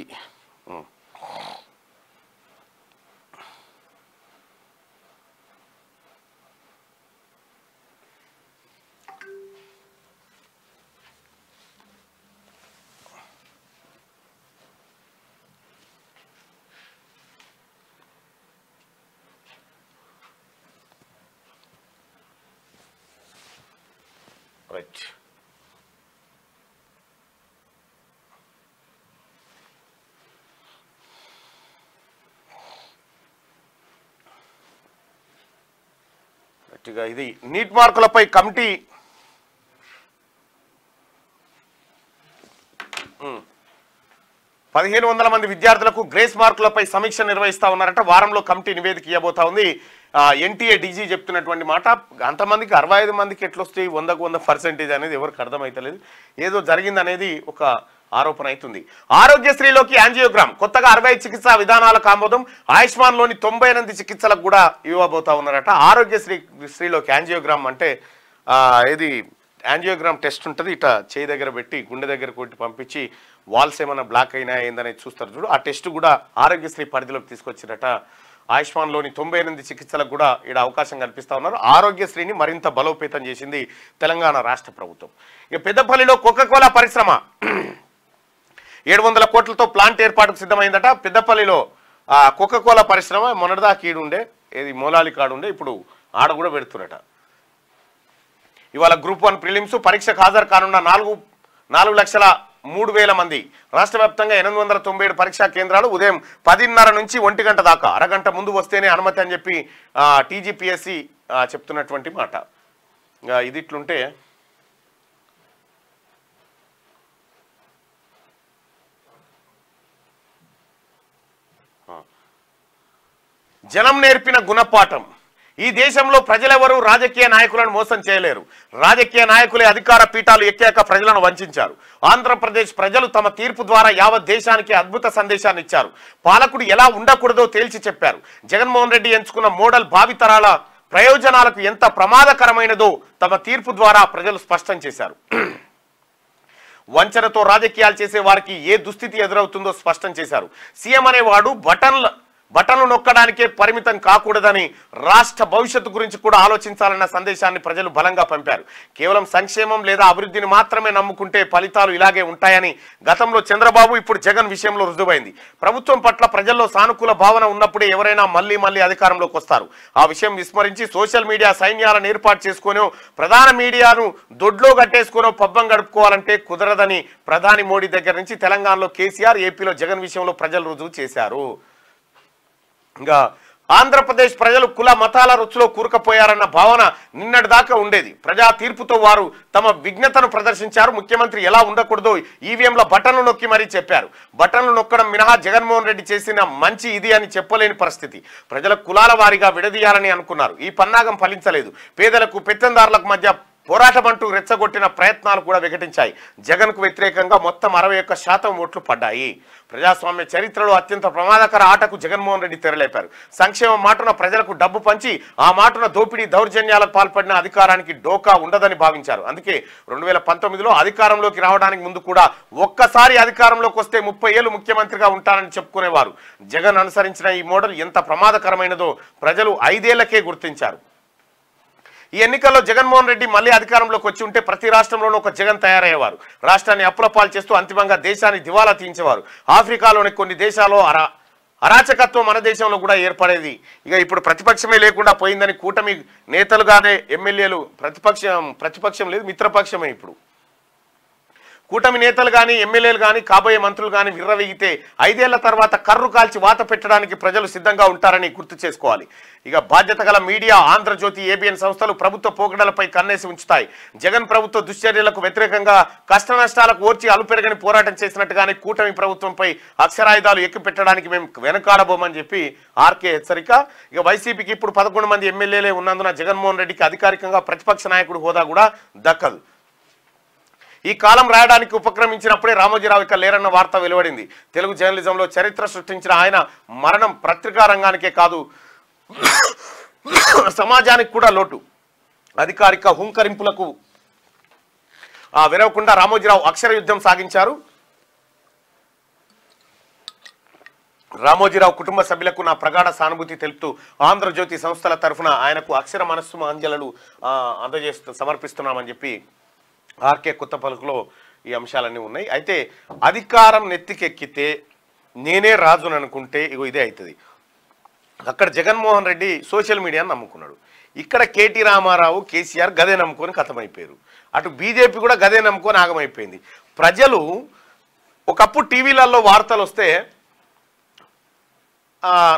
రైట్. ఇది నీట్ మార్కులపై కమిటీ 1500 మంది విద్యార్థులకు గ్రేస్ మార్కులపై సమీక్ష నిర్వహిస్తా ఉన్నారట. వారంలో కమిటీ నివేదిక ఇవ్వబోతా ఉంది. ఎన్టీఏ డీజీ చెప్తున్నటువంటి మాట. అంతమందికి 65 మందికి ఎట్లొస్తాయి 100కు 100% అనేది ఎవరికి అర్థమైతలేదు. ఏదో జరిగింది అనేది ఒక ఆరోపణ అవుతుంది. ఆరోగ్యశ్రీలోకి యాంజియోగ్రామ్. కొత్తగా 60 చికిత్సా విధానాలకు ఆమోదం. ఆయుష్మాన్లోని 98 చికిత్సలకు కూడా ఇవ్వబోతా ఉన్నారట. ఆరోగ్యశ్రీలోకి యాంజియోగ్రామ్ అంటే ఏది యాంజియోగ్రామ్ టెస్ట్ ఉంటుంది. ఇట్లా చేయి దగ్గర పెట్టి గుండె దగ్గర కొట్టి పంపించి వాల్స్ ఏమైనా బ్లాక్ అయినా ఏందనేది చూస్తారు చూడు. ఆ టెస్ట్ కూడా ఆరోగ్యశ్రీ పరిధిలోకి తీసుకొచ్చిరట. ఆయుష్మాన్లోని 98 చికిత్సలకు కూడా ఇక్కడ అవకాశం కల్పిస్తా ఉన్నారు. ఆరోగ్యశ్రీని మరింత బలోపేతం చేసింది తెలంగాణ రాష్ట్ర ప్రభుత్వం. ఇక పెద్దపల్లిలో కోకాకోలా పరిశ్రమ 700 కోట్లతో ప్లాంట్ ఏర్పాటుకు సిద్ధమైందట. పెద్దపల్లిలో కోకాకోలా పరిశ్రమ మొన్నటిదాకా ఈడుండే, ఏది మూలాలి కాడుండే, ఇప్పుడు ఆడ కూడా పెడుతున్నట. ఇవాళ గ్రూప్ 1 ప్రిలిమ్స్ పరీక్షకు హాజరు కానున్న 4 3,000 మంది. రాష్ట్ర వ్యాప్తంగా 897 పరీక్షా కేంద్రాలు. ఉదయం 10:30 నుంచి 1 గంట దాకా, అరగంట ముందు వస్తేనే అనుమతి అని చెప్పి టీజీపీఎస్సీ చెప్తున్నటువంటి మాట. ఇది ఇట్లుంటే జనం నేర్పిన గుణపాఠం. ఈ దేశంలో ప్రజలెవరూ రాజకీయ నాయకులను మోసం చేయలేరు. రాజకీయ నాయకులే అధికార పీఠాలు ఎక్కాక ప్రజలను వంచారు. ఆంధ్రప్రదేశ్ ప్రజలు తమ తీర్పు ద్వారా యావత్ దేశానికి అద్భుత సందేశాన్ని ఇచ్చారు. పాలకుడు ఎలా ఉండకూడదో తేల్చి చెప్పారు. జగన్మోహన్ రెడ్డి ఎంచుకున్న మోడల్ భావితరాల ప్రయోజనాలకు ఎంత ప్రమాదకరమైనదో తమ తీర్పు ద్వారా ప్రజలు స్పష్టం చేశారు. వంచనతో రాజకీయాలు చేసే వారికి ఏ దుస్థితి ఎదురవుతుందో స్పష్టం చేశారు. సీఎం అనేవాడు బటన్లు నొక్కడానికే పరిమితం కాకూడదని, రాష్ట్ర భవిష్యత్తు గురించి కూడా ఆలోచించాలన్న సందేశాన్ని ప్రజలు బలంగా పంపారు. కేవలం సంక్షేమం లేదా అభివృద్ధిని మాత్రమే నమ్ముకుంటే ఫలితాలు ఇలాగే ఉంటాయని గతంలో చంద్రబాబు, ఇప్పుడు జగన్ విషయంలో రుజువైంది. ప్రభుత్వం పట్ల ప్రజల్లో సానుకూల భావన ఉన్నప్పుడే ఎవరైనా మళ్ళీ అధికారంలోకి వస్తారు. ఆ విషయం విస్మరించి సోషల్ మీడియా సైన్యాలను ఏర్పాటు చేసుకునో, ప్రధాన మీడియాను దొడ్లో కట్టేసుకునో పబ్బం గడుపుకోవాలంటే కుదరదని ప్రధాని మోడీ దగ్గర నుంచి తెలంగాణలో కేసీఆర్, ఏపీలో జగన్ విషయంలో ప్రజలు రుజువు చేశారు. ఇంకా ఆంధ్రప్రదేశ్ ప్రజలు కుల మతాల రుచిలో కూరుకుపోయారన్న భావన నిన్నటిదాకా ఉండేది. ప్రజా తీర్పుతో వారు తమ విజ్ఞతను ప్రదర్శించారు. ముఖ్యమంత్రి ఎలా ఉండకూడదో ఈవీఎంల బటన్లు నొక్కి మరీ చెప్పారు. బటన్లు నొక్కడం మినహా జగన్మోహన్ రెడ్డి చేసిన మంచి ఇది అని చెప్పలేని పరిస్థితి. ప్రజల కులాల వారీగా విడదీయాలని అనుకున్నారు. ఈ పన్నాగం ఫలించలేదు. పేదలకు పెత్తందారులకు మధ్య పోరాటం అంటూ రెచ్చగొట్టిన ప్రయత్నాలు కూడా వికటించాయి. జగన్కు వ్యతిరేకంగా మొత్తం 61% ఓట్లు పడ్డాయి. ప్రజాస్వామ్య చరిత్రలో అత్యంత ప్రమాదకర ఆటకు జగన్మోహన్ రెడ్డి తెరలేపారు. సంక్షేమం మాటున ప్రజలకు డబ్బు పంచి ఆ మాటున దోపిడీ దౌర్జన్యాలకు పాల్పడిన అధికారానికి డోకా ఉండదని భావించారు. అందుకే 2019లో అధికారంలోకి రావడానికి ముందు కూడా ఒక్కసారి అధికారంలోకి వస్తే 30 ఏళ్లు ముఖ్యమంత్రిగా ఉంటారని చెప్పుకునేవారు. జగన్ అనుసరించిన ఈ మోడల్ ఎంత ప్రమాదకరమైనదో ప్రజలు 5 ఏళ్లకే గుర్తించారు. ఈ ఎన్నికల్లో జగన్మోహన్ రెడ్డి మళ్ళీ అధికారంలోకి వచ్చి ఉంటే ప్రతి రాష్ట్రంలోనూ ఒక జగన్ తయారయ్యేవారు. రాష్ట్రాన్ని అప్పులపాలు చేస్తూ అంతిమంగా దేశాన్ని దివాలా తీయించేవారు. ఆఫ్రికాలోని కొన్ని దేశాల్లో అరాచకత్వం మన దేశంలో కూడా ఏర్పడేది. ఇక ఇప్పుడు ప్రతిపక్షమే లేకుండా పోయిందని కూటమి నేతలుగానే ఎమ్మెల్యేలు, ప్రతిపక్షం లేదు, మిత్రపక్షమే. ఇప్పుడు కూటమి నేతలు కానీ ఎమ్మెల్యేలు కానీ కాబోయే మంత్రులు కానీ విర్రవీగితే 5 ఏళ్ల తర్వాత కర్రు కాల్చి వాత పెట్టడానికి ప్రజలు సిద్ధంగా ఉంటారని గుర్తు చేసుకోవాలి. ఇక బాధ్యత గల మీడియా, ఆంధ్రజ్యోతి, ఏబిఎన్ సంస్థలు ప్రభుత్వ పోకడలపై కన్నేసి ఉంచుతాయి. జగన్ ప్రభుత్వ దుశ్చర్యలకు వ్యతిరేకంగా కష్ట నష్టాలకు ఓర్చి అలుపెరగని పోరాటం చేసినట్టుగానే కూటమి ప్రభుత్వంపై అక్షరాయుధాలు ఎక్కుపెట్టడానికి మేము వెనకాడబోమని చెప్పి ఆర్కే హెచ్చరిక. ఇక వైసీపీకి ఇప్పుడు 11 మంది ఎమ్మెల్యేలే ఉన్నందున జగన్మోహన్ రెడ్డికి అధికారికంగా ప్రతిపక్ష నాయకుడు హోదా కూడా దక్కదు. ఈ కాలం రాయడానికి ఉపక్రమించినప్పుడే రామోజీరావు ఇక లేరన్న వార్త వెలువడింది. తెలుగు జర్నలిజంలో చరిత్ర సృష్టించిన ఆయన మరణం పత్రికా రంగానికే కాదు సమాజానికి కూడా లోటు. అధికారిక హుంకరింపులకు విరవకుండా రామోజీరావు అక్షర యుద్ధం సాగించారు. రామోజీరావు కుటుంబ సభ్యులకు నా ప్రగాఢ సానుభూతి తెలుపుతూ ఆంధ్రజ్యోతి సంస్థల తరఫున ఆయనకు అక్షర మనస్సుమాంజలు సమర్పిస్తున్నామని చెప్పి ఆర్కే కొత్త పలుకులో ఈ అంశాలన్నీ ఉన్నాయి. అయితే అధికారం నెత్తికెక్కితే నేనే రాజుని అనుకుంటే ఇగో ఇదే అవుతుంది. అక్కడ జగన్మోహన్ రెడ్డి సోషల్ మీడియాను నమ్ముకున్నాడు. ఇక్కడ కేటీ రామారావు, కేసీఆర్ గదే నమ్ముకొని ఖతమైపోయారు. అటు బీజేపీ కూడా గదే నమ్ముకొని ఆగమైపోయింది. ప్రజలు ఒకప్పుడు టీవీలలో వార్తలు వస్తే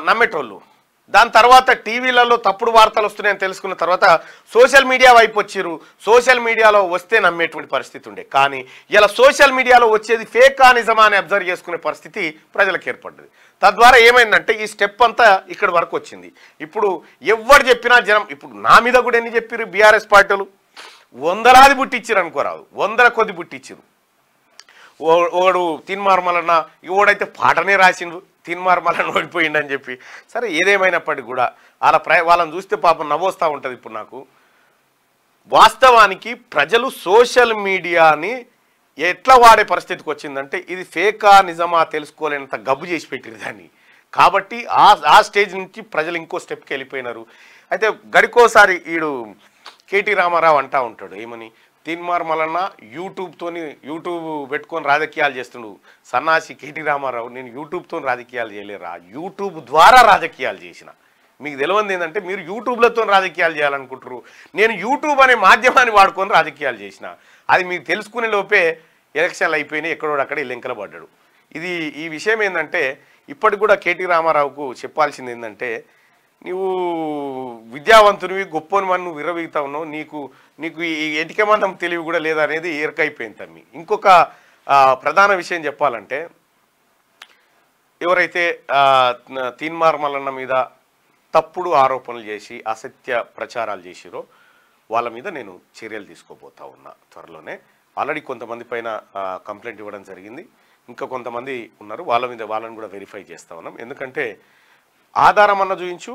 నమ్మేటోళ్ళు, దాని తర్వాత టీవీలలో తప్పుడు వార్తలు వస్తున్నాయని తెలుసుకున్న తర్వాత సోషల్ మీడియా వైపు వచ్చిర్రు. సోషల్ మీడియాలో వస్తే నమ్మేటువంటి పరిస్థితి ఉండే. కానీ ఇలా సోషల్ మీడియాలో వచ్చేది ఫేకా నిజమా అని అబ్జర్వ్ చేసుకునే పరిస్థితి ప్రజలకు ఏర్పడ్డది. తద్వారా ఏమైందంటే ఈ స్టెప్ అంతా ఇక్కడి వరకు వచ్చింది. ఇప్పుడు ఎవరు చెప్పినా జనం, ఇప్పుడు నా మీద కూడా ఎన్ని చెప్పారు బీఆర్ఎస్ పార్టీలు, 100 బుట్టిచ్చారు అనుకోరాదు, 100 కొద్ది బుట్టిచ్చారు. ఓడు తిన్మార్మలన్న ఓడైతే పాటనే రాసిండు, తిన్మార్మలన్న ఓడిపోయిండని చెప్పి. సరే ఏదేమైనప్పటికీ కూడా వాళ్ళని చూస్తే పాపం నవ్వొస్తూ ఉంటుంది. ఇప్పుడు నాకు వాస్తవానికి ప్రజలు సోషల్ మీడియాని ఎట్లా వాడే పరిస్థితికి వచ్చిందంటే ఇది ఫేకా నిజమా తెలుసుకోలేనంత గబ్బు చేసి పెట్టిరు దాన్ని. కాబట్టి ఆ స్టేజ్ నుంచి ప్రజలు ఇంకో స్టెప్కి వెళ్ళిపోయినారు. అయితే గడికోసారి ఈడు కేటీ రామారావు అంటా ఉంటాడు ఏమని, తిన్మార్మలన్న యూట్యూబ్ పెట్టుకొని రాజకీయాలు చేస్తుండు. సన్నాసి కేటీ రామారావు, నేను యూట్యూబ్తో రాజకీయాలు చేయలేరా, యూట్యూబ్ ద్వారా రాజకీయాలు చేసిన. మీకు తెలియంది ఏంటంటే మీరు యూట్యూబ్లతో రాజకీయాలు చేయాలనుకుంటారు, నేను యూట్యూబ్ అనే మాధ్యమాన్ని వాడుకొని రాజకీయాలు చేసిన. అది మీకు తెలుసుకునే లోపే ఎలక్షన్లు అయిపోయినాయి, ఎక్కడో అక్కడ లెంకల పడ్డాడు. ఈ విషయం ఏంటంటే ఇప్పటికి కూడా కేటీ రామారావుకు చెప్పాల్సింది ఏంటంటే, నువ్వు విద్యావంతునివి గొప్పని నువ్వు విరవీగుతా ఉన్నావు, నీకు ఈ ఎటికమందం తెలివి కూడా లేదనేది ఏరకైపోయింది తమ్మి. ఇంకొక ప్రధాన విషయం చెప్పాలంటే, ఎవరైతే తీన్మార్ మల్లన్న మీద తప్పుడు ఆరోపణలు చేసి అసత్య ప్రచారాలు చేసిరో వాళ్ళ మీద నేను చర్యలు తీసుకోబోతా ఉన్నా త్వరలోనే. ఆల్రెడీ కొంతమంది పైన కంప్లైంట్ ఇవ్వడం జరిగింది, ఇంకా కొంతమంది ఉన్నారు, వాళ్ళని కూడా వెరిఫై చేస్తూ ఉన్నాం. ఎందుకంటే ఆధారం అన్న చూయించు,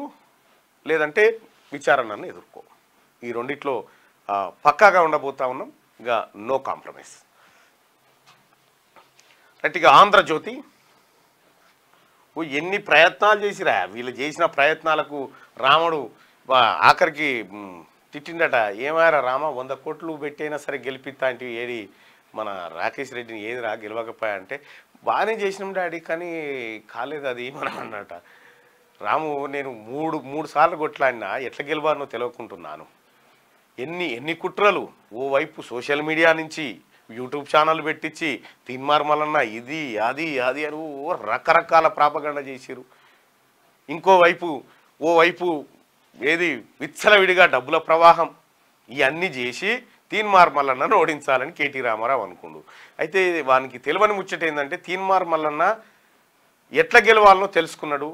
లేదంటే విచారణను ఎదుర్కో, ఈ రెండిట్లో పక్కాగా ఉండబోతా ఉన్నాం. ఇక నో కాంప్రమైజ్. రైట్, ఇక ఆంధ్రజ్యోతి ఎన్ని ప్రయత్నాలు చేసిరా, వీళ్ళు చేసిన ప్రయత్నాలకు రాముడు ఆఖరికి తిట్టిండట. ఏమారా రామ 100 కోట్లు పెట్టైనా సరే గెలిపిస్తా అంటే ఏది మన రాకేష్ రెడ్డిని ఏదిరా గెలవకపోయా అంటే, బాగానే చేసినాం డాడీ కానీ కాలేదు అది మనం అన్నట. రాము నేను మూడు సార్లు కొట్లాడినా ఎట్లా గెలవానో తెలియకుంటున్నాను. ఎన్ని కుట్రలు, ఓవైపు సోషల్ మీడియా నుంచి యూట్యూబ్ ఛానల్ పెట్టించి తీన్మార్ మల్లన్న ఇది అది అని రకరకాల ప్రాపగండ చేసిరు. ఓవైపు ఏది విచ్చలవిడిగా డబ్బుల ప్రవాహం, ఇవన్నీ చేసి తీన్మార్ మల్లన్నను ఓడించాలని కేటీ రామారావు అనుకుండు. అయితే వానికి తెలియని ముచ్చట ఏంటంటే, తీన్మార్ మల్లన్న ఎట్లా గెలవాలనో తెలుసుకున్నాడు,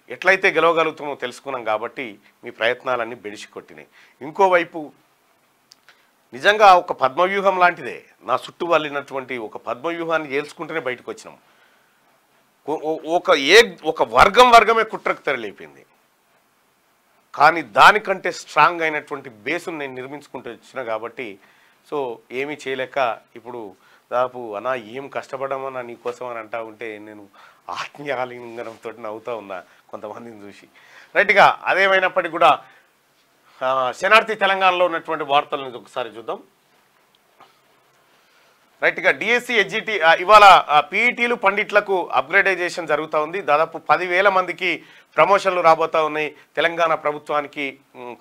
ఎట్లయితే గెలవగలుగుతామో తెలుసుకున్నాం కాబట్టి మీ ప్రయత్నాలన్నీ బెడిసి కొట్టినాయి. ఇంకోవైపు నిజంగా ఒక పద్మవ్యూహం లాంటిదే, నా చుట్టూ వాళ్ళినటువంటి ఒక పద్మవ్యూహాన్ని ఏల్చుకుంటూనే బయటకు వచ్చినాం. ఒక వర్గమే కుట్రకు తెరలేపింది, కానీ దానికంటే స్ట్రాంగ్ అయినటువంటి బేసును నేను నిర్మించుకుంటూ వచ్చిన కాబట్టి సో ఏమీ చేయలేక ఇప్పుడు దాదాపు అన్నా ఏం కష్టపడమన్నా నీకోసం అని అంటా ఉంటే నేను ఆత్మీయాలింగనంతో నవ్వుతూ ఉన్నా కొంతమందిని చూసి. రైట్గా అదేమైనప్పటికీ కూడా శనార్థి తెలంగాణలో ఉన్నటువంటి వార్తలను ఒకసారి చూద్దాం. రైట్గా డిఎస్సి హెచ్జిటి ఇవాళ పీఈటీలు పండిట్లకు అప్గ్రేడైజేషన్ జరుగుతూ ఉంది. దాదాపు 10,000 మందికి ప్రమోషన్లు రాబోతూ ఉన్నాయి. తెలంగాణ ప్రభుత్వానికి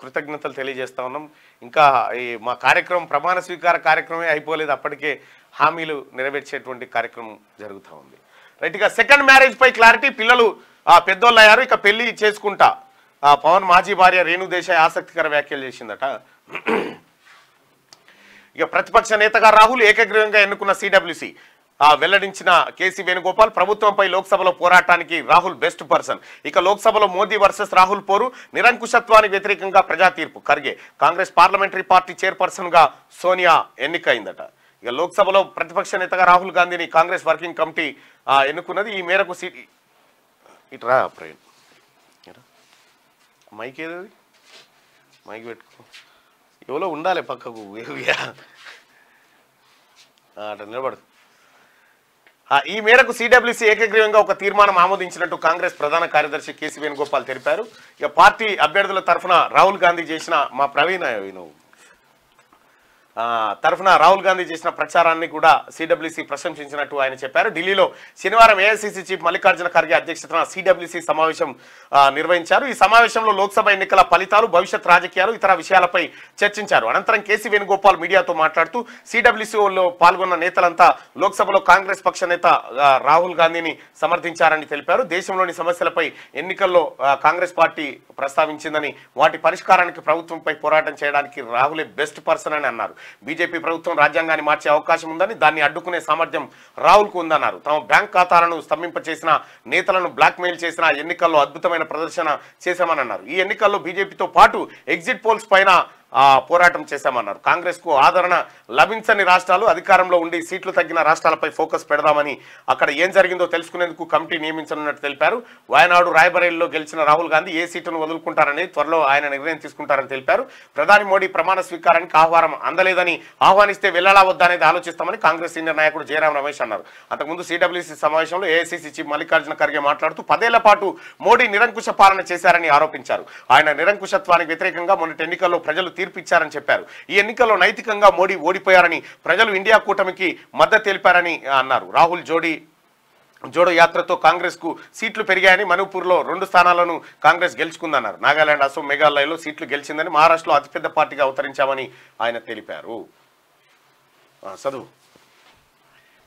కృతజ్ఞతలు తెలియజేస్తూ ఉన్నాం. ఇంకా ఈ మా కార్యక్రమం ప్రమాణ స్వీకార కార్యక్రమమే అయిపోలేదు, అప్పటికే హామీలు నెరవేర్చేటువంటి కార్యక్రమం జరుగుతూ ఉంది. రైట్గా సెకండ్ మ్యారేజ్ పై క్లారిటీ, పిల్లలు పెద్దోళ్ళు అయ్యారు, ఇక పెళ్లి చేసుకుంటా. పవన్ మాజీ భార్య రేణు దేశాయ్ ఆసక్తికర వ్యాఖ్యలు చేసిందట. ఇక ప్రతిపక్ష నేతగా రాహుల్, ఏకగ్రీవంగా ఎన్నుకున్న సిడబ్ల్యూసి వెల్లడించిన కేసీ వేణుగోపాల్. ప్రభుత్వంపై లోక్సభలో పోరాటానికి రాహుల్ బెస్ట్ పర్సన్. ఇక లోక్సభలో మోదీ వర్సెస్ రాహుల్ పోరు, నిరంకుశత్వానికి వ్యతిరేకంగా ప్రజా తీర్పు. Kharge Congress parliamentary party chairperson గా సోనియా ఎన్నికైందట. ఇక లోక్సభలో ప్రతిపక్ష నేతగా రాహుల్ గాంధీని కాంగ్రెస్ వర్కింగ్ కమిటీ ఎన్నుకున్నది. ఈ మేరకు ఇట్రా ప్రవీణ్, మైక్ ఏది మైక్ పెట్టుకో, ఎవరో ఉండాలి పక్కకు, అట్లా నిలబడు. ఈ మేరకు సిడబ్ల్యూసి ఏకగ్రీవంగా ఒక తీర్మానం ఆమోదించినట్టు కాంగ్రెస్ ప్రధాన కార్యదర్శి కేసీ వేణుగోపాల్ తెలిపారు. ఇక పార్టీ అభ్యర్థుల తరఫున రాహుల్ గాంధీ చేసిన రాహుల్ గాంధీ చేసిన ప్రచారాన్ని కూడా సిడబ్ల్యూసి ప్రశంసించినట్టు ఆయన చెప్పారు. ఢిల్లీలో శనివారం ఏఐసిసి చీఫ్ మల్లికార్జున ఖర్గే అధ్యక్షతన సిడబ్ల్యూసి సమావేశం నిర్వహించారు. ఈ సమావేశంలో లోక్సభ ఎన్నికల ఫలితాలు, భవిష్యత్ రాజకీయాలు, ఇతర విషయాలపై చర్చించారు. అనంతరం కేసీ వేణుగోపాల్ మీడియాతో మాట్లాడుతూ సిడబ్ల్యూసిలో పాల్గొన్న నేతలంతా లోక్సభలో కాంగ్రెస్ పక్ష నేత రాహుల్ గాంధీని సమర్థించారని తెలిపారు. దేశంలోని సమస్యలపై ఎన్నికల్లో కాంగ్రెస్ పార్టీ ప్రస్తావించిందని, వాటి పరిష్కారానికి ప్రభుత్వంపై పోరాటం చేయడానికి రాహులే బెస్ట్ పర్సన్ అని అన్నారు. బీజేపీ ప్రభుత్వం రాజ్యాంగాన్ని మార్చే అవకాశం ఉందని, దాన్ని అడ్డుకునే సామర్థ్యం రాహుల్కు ఉందన్నారు. తమ బ్యాంక్ ఖాతాలను స్తంభింపచేసిన, నేతలను బ్లాక్మెయిల్ చేసిన ఎన్నికల్లో అద్భుతమైన ప్రదర్శన చేశామని అన్నారు. ఈ ఎన్నికల్లో బీజేపీతో పాటు ఎగ్జిట్ పోల్స్ పైన పోరాటం చేశామన్నారు. కాంగ్రెస్ కు ఆదరణ లభించని రాష్ట్రాలు, అధికారంలో ఉండి సీట్లు తగ్గిన రాష్ట్రాలపై ఫోకస్ పెడదామని, అక్కడ ఏం జరిగిందో తెలుసుకునేందుకు కమిటీ నియమించనున్నట్టు తెలిపారు. వాయనాడు, రాయబరేలీలో గెలిచిన రాహుల్ గాంధీ ఏ సీటును వదులుకుంటారని త్వరలో ఆయన నిర్ణయం తీసుకుంటారని తెలిపారు. ప్రధాని మోడీ ప్రమాణ స్వీకారానికి ఆహ్వానం అందలేదని, ఆహ్వానిస్తే వెళ్లాలా వద్దా అనేది ఆలోచిస్తామని కాంగ్రెస్ సీనియర్ నాయకుడు జయరాం రమేష్ అన్నారు. అంతకుముందు సిడబ్ల్యూసీ సమావేశంలో ఏఐసిసి చీఫ్ మల్లికార్జున ఖర్గే మాట్లాడుతూ 10 ఏళ్ల పాటు మోడీ నిరంకుశ పాలన చేశారని ఆరోపించారు. ఆయన నిరంకుశత్వానికి వ్యతిరేకంగా మొన్నటి ఎన్నికల్లో ప్రజలు తీర్పిచ్చారని చెప్పారు. ఈ ఎన్నికల్లో నైతికంగా మోడీ ఓడిపోయారని, ప్రజలు ఇండియా కూటమికి మద్దతు తెలిపారని అన్నారు. రాహుల్ జోడో యాత్రతో కాంగ్రెస్ కు సీట్లు పెరిగాయని, మణిపూర్లో 2 స్థానాలను కాంగ్రెస్ గెలుచుకుందన్నారు. నాగాలాండ్, అసోం, మేఘాలయలో సీట్లు గెలిచిందని, మహారాష్ట్రలో అతిపెద్ద పార్టీగా అవతరించామని ఆయన తెలిపారు. చదువు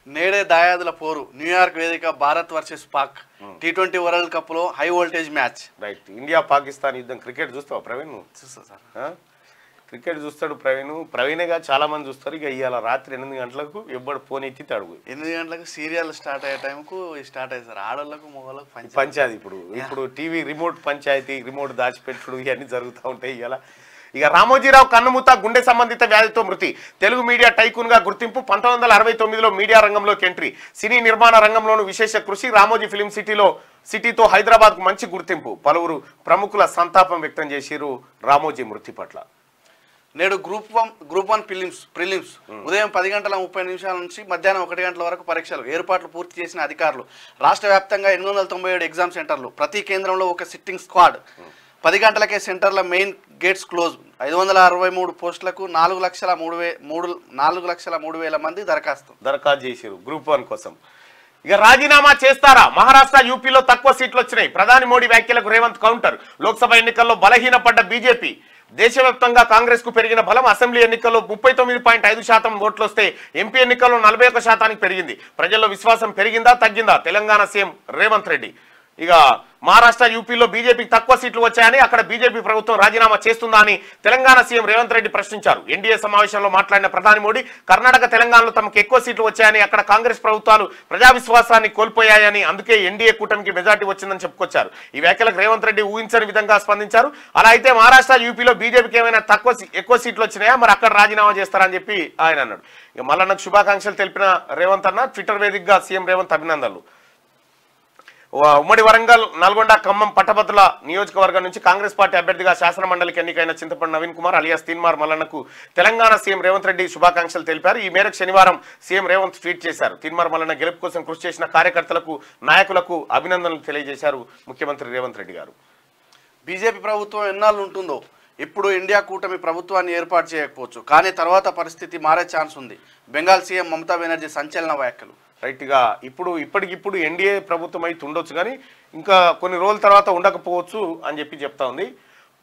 నేడే దాయాదుల పోరు న్యూయార్క్ వేదిక Bharat versus Pak T20 world cup లో high voltage match. Right. India Pakistan యుద్ధం క్రికెట్ చూస్తావా ప్రవీణ్? చూస్తా సార్. క్రికెట్ చూస్తాడు ప్రవీణేగా చాలా మంది చూస్తారు. ఇక ఇవాళ రాత్రి 8 గంటలకు ఎవ్వడు ఫోన్ ఎత్తి తడుగు. 8 గంటలకు సీరియల్ స్టార్ట్ అయ్యే టైంకు స్టార్ట్ అయ్యింది సార్. ఆడోళ్ళకు మగవాళ్ళకు పంచాయతీ ఇప్పుడు టీవీ రిమోట్ పంచాయతీ, రిమోట్ దాచిపెట్టుడు ఇవన్నీ జరుగుతూ ఉంటాయి. ఇక రామోజీరావు కన్నుమూత గుండె సంబంధిత వ్యాధితో మృతి. తెలుగు మీడియా టైకూన్ గా గుర్తింపు. 1969లో మీడియా రంగంలోకి ఎంట్రీ. సినీ నిర్మాణ రంగంలోనూ విశేష కృషి. రామోజీ ఫిలిం సిటీతో హైదరాబాద్ కు మంచి గుర్తింపు. పలువురు ప్రముఖుల సంతాపం వ్యక్తం చేసిరు రామోజీ మృతి పట్ల. నేడు గ్రూప్ 1 ప్రిలిమ్స్ ఉదయం 10:30 నుంచి మధ్యాహ్నం 1 గంటల వరకు పరీక్షలు. ఏర్పాట్లు పూర్తి చేసిన అధికారులు. రాష్ట్ర వ్యాప్తంగా 897 ఎగ్జామ్ సెంటర్లు. ప్రతి కేంద్రంలో ఒక సిట్టింగ్ స్క్వాడ్. 10 గంటలకే సెంటర్ల మెయిన్ గేట్స్ క్లోజ్. 563 పోస్టులకు 4,03,000 మంది దరఖాస్తు చేసిరు గ్రూప్ 1 కోసం. ఇక రాజీనామా చేస్తారా? మహారాష్ట్ర, యూపీలో తక్కువ సీట్లు వచ్చినాయి. ప్రధాని మోడీ వ్యాఖ్యలకు రేవంత్ కౌంటర్. లోక్సభ ఎన్నికల్లో బలహీనపడ్డ బీజేపీ. దేశవ్యాప్తంగా కాంగ్రెస్ కు పెరిగిన బలం. అసెంబ్లీ ఎన్నికల్లో 39.5% ఓట్లు వస్తే ఎంపీ ఎన్నికల్లో 41% పెరిగింది. ప్రజల్లో విశ్వాసం పెరిగిందా తగ్గిందా? తెలంగాణ సీఎం రేవంత్ రెడ్డి. ఇక మహారాష్ట్ర, యూపీలో బీజేపీకి తక్కువ సీట్లు వచ్చాయని, అక్కడ బీజేపీ ప్రభుత్వం రాజీనామా చేస్తుందా అని తెలంగాణ సీఎం రేవంత్ రెడ్డి ప్రశ్నించారు. ఎన్డీఏ సమావేశంలో మాట్లాడిన ప్రధాని మోడీ కర్ణాటక, తెలంగాణలో తమకు ఎక్కువ సీట్లు వచ్చాయని, అక్కడ కాంగ్రెస్ ప్రభుత్వాలు ప్రజా విశ్వాసాన్ని కోల్పోయాయని, అందుకే ఎన్డీఏ కూటమికి మెజార్టీ వచ్చిందని చెప్పుకొచ్చారు. ఈ వ్యాఖ్యలకు రేవంత్ రెడ్డి ఊహించని విధంగా స్పందించారు. అలా అయితే మహారాష్ట్ర, యూపీలో బీజేపీకి ఏమైనా ఎక్కువ సీట్లు వచ్చినాయా, మరి అక్కడ రాజీనామా చేస్తారని చెప్పి ఆయన అన్నాడు. ఇక మల్లన్నకు శుభాకాంక్షలు తెలిపిన రేవంత్ అన్న ట్విట్టర్ వేదికగా సీఎం రేవంత్ అభినందనలు. ఉమ్మడి వరంగల్, నల్గొండ, ఖమ్మం పట్టభద్రుల నియోజకవర్గం నుంచి కాంగ్రెస్ పార్టీ అభ్యర్థిగా శాసన మండలికి ఎన్నికైన చింతపండు నవీన్ కుమార్ అలియాస్ తీన్మార్ మల్లన్నకు తెలంగాణ సీఎం రేవంత్ రెడ్డి శుభాకాంక్షలు తెలిపారు. ఈ మేరకు శనివారం సీఎం రేవంత్ ట్వీట్ చేశారు. తీన్మార్ మల్లన్న గెలుపు కోసం కృషి చేసిన కార్యకర్తలకు, నాయకులకు అభినందనలు తెలియజేశారు ముఖ్యమంత్రి రేవంత్ రెడ్డి గారు. బీజేపీ ప్రభుత్వం ఎన్నాళ్ళు ఉంటుందో. ఇప్పుడు ఇండియా కూటమి ప్రభుత్వాన్ని ఏర్పాటు చేయకపోవచ్చు, కానీ తర్వాత పరిస్థితి మారే ఛాన్స్ ఉంది. బెంగాల్ సీఎం మమతా బెనర్జీ సంచలన వ్యాఖ్యలు. రైట్గా ఇప్పటికిప్పుడు ఎన్డీఏ ప్రభుత్వం అయితే ఉండొచ్చు, కానీ ఇంకా కొన్ని రోజుల తర్వాత ఉండకపోవచ్చు అని చెప్తా ఉంది.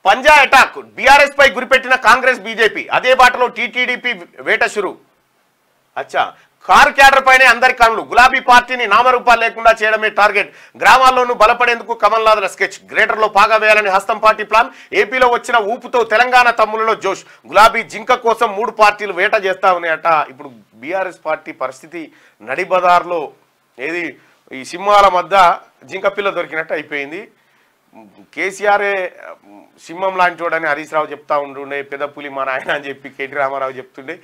పంజా అటాక్. బీఆర్ఎస్ పై గురిపెట్టిన కాంగ్రెస్, బీజేపీ. అదే బాటలో టీటీడీపీ వేట షురు. అచ్చా, కారు క్యాడర్ పైనే అందరి కళ్ళు. గులాబీ పార్టీని నామరూపాలు లేకుండా చేయడమే టార్గెట్. గ్రామాల్లోనూ బలపడేందుకు కమల్నాథుల స్కెచ్. గ్రేటర్లో పాగా వేయాలని హస్తం పార్టీ ప్లాన్. ఏపీలో వచ్చిన ఊపుతో తెలంగాణ తమ్ములలో జోష్. గులాబీ జింక కోసం 3 పార్టీలు వేట చేస్తా ఉన్నాయట. ఇప్పుడు బీఆర్ఎస్ పార్టీ పరిస్థితి నడిబజార్లో ఈ సింహాల మధ్య జింక పిల్ల దొరికినట్టు అయిపోయింది. కేసీఆరే సింహం లాంటి వాడని హరీష్ రావు చెప్తా ఉంటుండే, పెద్ద పులి మా నాయన అని చెప్పి కేటీ రామారావు చెప్తుండే.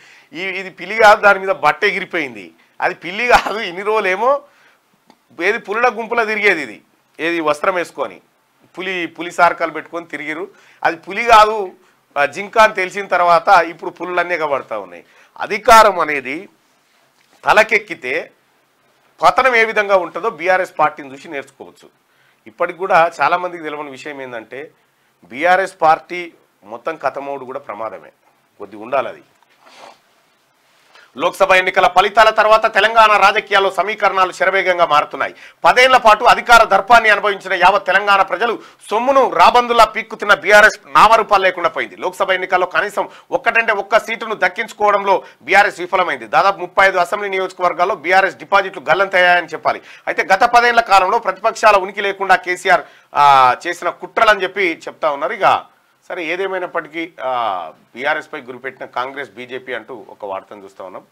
ఇది పిల్లి కాదు, దాని మీద బట్ట ఎగిరిపోయింది. అది పిల్లి కాదు, ఇన్ని రోజులేమో పులుల గుంపులో తిరిగేది. వస్త్రం వేసుకొని పులి సార్కాలు పెట్టుకొని తిరిగిరు. అది పులి కాదు, జింక అని తెలిసిన తర్వాత ఇప్పుడు పులులన్నీ ఎగబడతా ఉన్నాయి. అధికారం అనేది తలకెక్కితే పతనం ఏ విధంగా ఉంటుందో బీఆర్ఎస్ పార్టీని చూసి నేర్చుకోవచ్చు. ఇప్పటికి కూడా చాలామందికి తెలియని విషయం ఏంటంటే బీఆర్ఎస్ పార్టీ మొత్తం కథమవుడు కూడా ప్రమాదమే. కొద్దిగా ఉండాలి అది. లోక్సభ ఎన్నికల ఫలితాల తర్వాత తెలంగాణ రాజకీయాల్లో సమీకరణాలు శరవేగంగా మారుతున్నాయి. 10 ఏళ్ల పాటు అధికార దర్పాన్ని అనుభవించిన యావత్ తెలంగాణ ప్రజలు సొమ్మును రాబందులా పీక్కుతున్న బీఆర్ఎస్ నామరూపాలు లేకుండా పోయింది. లోక్సభ ఎన్నికల్లో కనీసం ఒక్క సీటును దక్కించుకోవడంలో బీఆర్ఎస్ విఫలమైంది. దాదాపు 35 అసెంబ్లీ నియోజకవర్గాల్లో బీఆర్ఎస్ డిపాజిట్లు గల్లంతయ్యాయని చెప్పాలి. అయితే గత 10 ఏళ్ల కాలంలో ప్రతిపక్షాల ఉనికి లేకుండా కేసీఆర్ చేసిన కుట్రలని చెప్పి చెప్తా ఉన్నారు. ఇక సరే, ఏదేమైనప్పటికీ బీఆర్ఎస్ పై గురిపెట్టిన కాంగ్రెస్, బీజేపీ అంటూ ఒక వార్తను చూస్తూ ఉన్నాం.